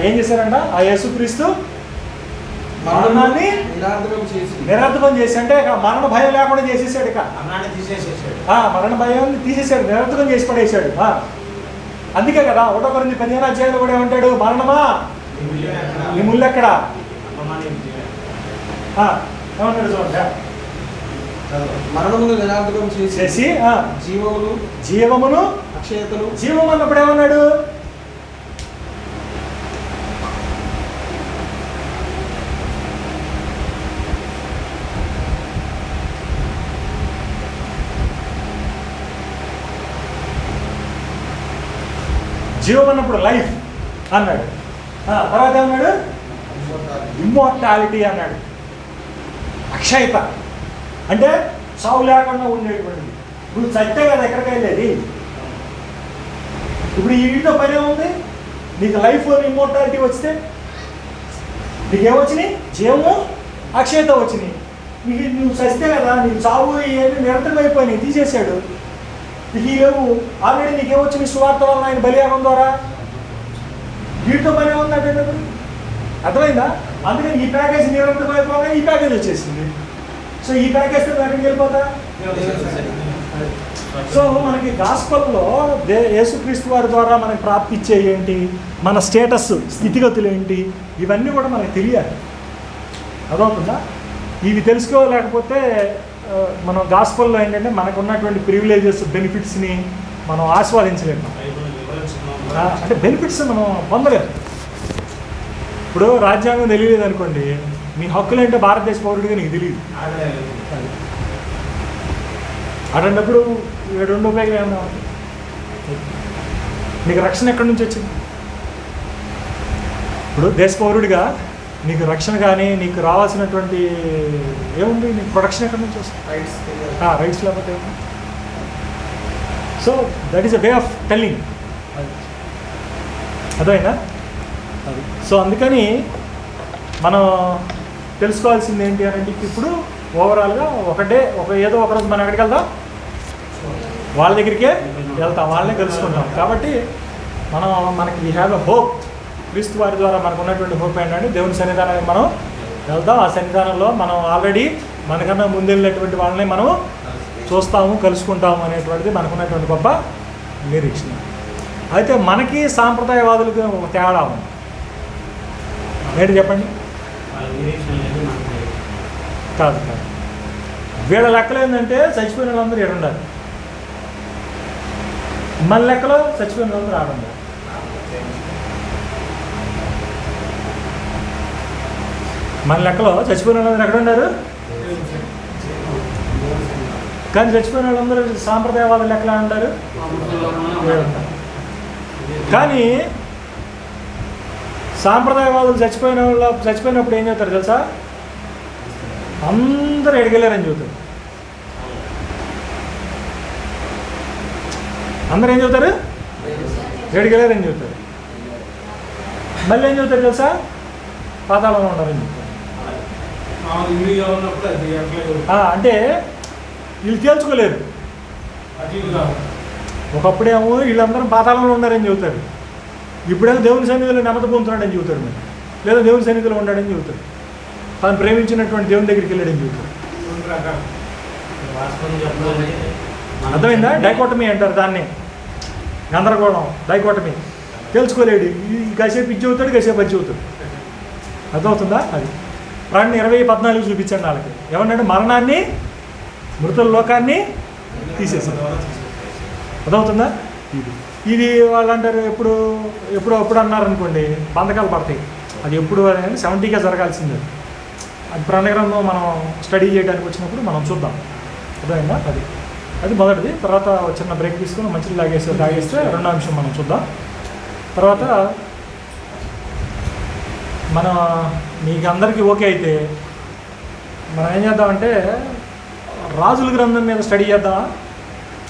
ఏం చేశారంట? ఆ యేసుక్రీస్తు మరణాన్ని నిరర్థకం చేసి, అంటే మరణ భయం లేకుండా చేసేసాడు. ఇక మరణ భయాన్ని తీసేసాడు, నిరర్థకం చేసి పడేసాడు. అందుకే కదా 1 కొరింథీ 15వ అధ్యాయంలో కూడా ఏమంటాడు? మరణమా నీ ముళ్ళు ఎక్కడ ఏమంటాడు చూడండి. మరణమును నిరర్థకం చేసి జీవమును అక్షయతను. జీవం అన్నప్పుడు ఏమన్నాడు? జీవం అన్నప్పుడు లైఫ్ అన్నాడు. తర్వాత ఏమన్నాడు? ఇమ్మోర్టాలిటీ అన్నాడు. అక్షయత అంటే చావు లేకుండా ఉండేటువంటిది. నువ్వు చస్తే కదా ఎక్కడికి వెళ్ళేది? ఇప్పుడు ఈ వీటితో పని ఏముంది? నీకు లైఫ్ ఇమ్మోర్టాలిటీ వస్తే నీకేమొచ్చినాయి? జీవము అక్షయత వచ్చినాయి. నీకు నువ్వు చస్తే కదా, నీకు చావు ఏమి నిరంతరం అయిపోయినాయి, తీసేశాడు. నీకు ఈ లేవు. ఆల్రెడీ నీకేమొచ్చింది? సువార్త వలన, ఆయన బలియాగం ద్వారా. వీటితో పని ఏముందంటే అర్థమైందా? అందుకని ఈ ప్యాకేజ్ నిరంతరం అయిపోగా ఈ ప్యాకేజ్ వచ్చేసింది. సో ఈ ప్యాకేజ్తో ఎక్కడికి వెళ్ళిపోతా? సో మనకి గాస్పల్లో యేసుక్రీస్తు వారి ద్వారా మనకి ప్రాప్తిచ్చే ఏంటి, మన స్టేటస్, స్థితిగతులు ఏంటి, ఇవన్నీ కూడా మనకు తెలియాలి. అదవుతుందా? ఇవి తెలుసుకోలేకపోతే మనం గాస్పల్లో ఏంటంటే మనకు ఉన్నటువంటి ప్రివిలేజెస్, బెనిఫిట్స్ని మనం ఆస్వాదించలేము. అంటే బెనిఫిట్స్ మనం పొందలేము. ఇప్పుడు రాజ్యాంగం తెలియలేదు అనుకోండి, మీ హక్కులు ఏంటో భారతదేశ పౌరుడిగా నీకు తెలియదు. అటువంటిప్పుడు రెండు ఉపయోగం ఏమన్నా? నీకు రక్షణ ఎక్కడి నుంచి వచ్చింది? ఇప్పుడు దేశ పౌరుడిగా నీకు రక్షణ కానీ నీకు రావాల్సినటువంటి ఏముంది? నీకు ప్రొటెక్షన్ ఎక్కడి నుంచి వస్తుంది? రైట్స్ లేకపోతే ఏముంది? So that is a way of telling. అర్థమైందా? అది. సో అందుకని మనం తెలుసుకోవాల్సింది ఏంటి అని అంటే ఇప్పుడు ఓవరాల్గా ఏదో ఒకరోజు మనం ఎక్కడికి వెళ్దాం, వాళ్ళ దగ్గరికే వెళ్తాం, వాళ్ళనే కలుసుకుంటాం. కాబట్టి మనకి వీ హ్యావ్ ఎ హోప్. క్రీస్తు వారి ద్వారా మనకు ఉన్నటువంటి హోప్ ఏంటంటే దేవుని సన్నిధానానికి మనం వెళ్తాం. ఆ సన్నిధానంలో మనం ఆల్రెడీ మనకన్నా ముందెళ్ళినటువంటి వాళ్ళని మనం చూస్తాము, కలుసుకుంటాము అనేటువంటిది మనకున్నటువంటి గొప్ప నిరీక్షణ. అయితే మనకి సాంప్రదాయవాదులకి ఒక తేడా ఉంది. ఏంటి చెప్పండి? వాళ్ళ నిరీక్షణ లేదు, మనకు లేదు. కాదు. వీళ్ళ లెక్కలు ఏంటంటే చచ్చిపోయిన వాళ్ళందరూ ఇక్కడ ఉండాలి, మన లెక్కలో చచ్చిపోయిన వాళ్ళందరూ ఆడ ఉండాలి. మన లెక్కలో చచ్చిపోయిన వాళ్ళందరూ ఎక్కడ ఉన్నారు? కానీ చచ్చిపోయిన వాళ్ళందరూ సాంప్రదాయవాద లెక్కలు ఉంటారు. కానీ సాంప్రదాయవాదులు చచ్చిపోయినప్పుడు ఏం చెప్తారు తెలుసా? అందరూ ఎడగలేరని చెబుతారు. అందరూ ఏం చెబుతారు? ఎడగలేరని చెబుతారు. మళ్ళీ ఏం చెబుతారు తెలుసా? పాతాళంలో ఉండాలని చెప్తారు. అంటే వీళ్ళు తేల్చుకోలేరు. ఒకప్పుడేమో వీళ్ళందరం పాతాళంలో ఉన్నారని చెబుతారు, ఇప్పుడేమో దేవుని సన్నిధిలో నెమ్మది పొందుతున్నాడని చెబుతారు, మరి లేదా దేవుని సన్నిధిలో ఉన్నాడని చెబుతారు, తాను ప్రేమించినటువంటి దేవుని దగ్గరికి వెళ్ళాడని చెబుతారు. వాస్తవం చెప్పాలంటే అర్థమైందా? డైకోటమీ అంటారు దాన్ని, గందరగోళం, డైకోటమీ. తెలుసుకోలేడు, కాసేపు ఇది చెబుతాడు, కాసేపు అది చెబుతాడు. అర్థమవుతుందా? అది ప్రాణి 20:14 చూపించండి వాళ్ళకి. ఏమన్నాడు? మరణాన్ని, మృతుల లోకాన్ని తీసేసాడు. అర్థమవుతుందా? ఇది వాళ్ళు అంటారు ఎప్పుడు అన్నారనుకోండి, బంధకాలు పడతాయి. అది ఎప్పుడు అనేది 70గా జరగాల్సిందే. అది ప్రాణగ్రంథం మనం స్టడీ చేయడానికి వచ్చినప్పుడు మనం చూద్దాం. అర్థమైందా? అది మొదటిది. తర్వాత చిన్న బ్రేక్ తీసుకుని మంచిది తాగేస్తే రెండో అంశం మనం చూద్దాం. తర్వాత మీకు అందరికీ ఓకే అయితే మనం ఏం చేద్దామంటే రాజుల గ్రంథం మీద స్టడీ చేద్దామా?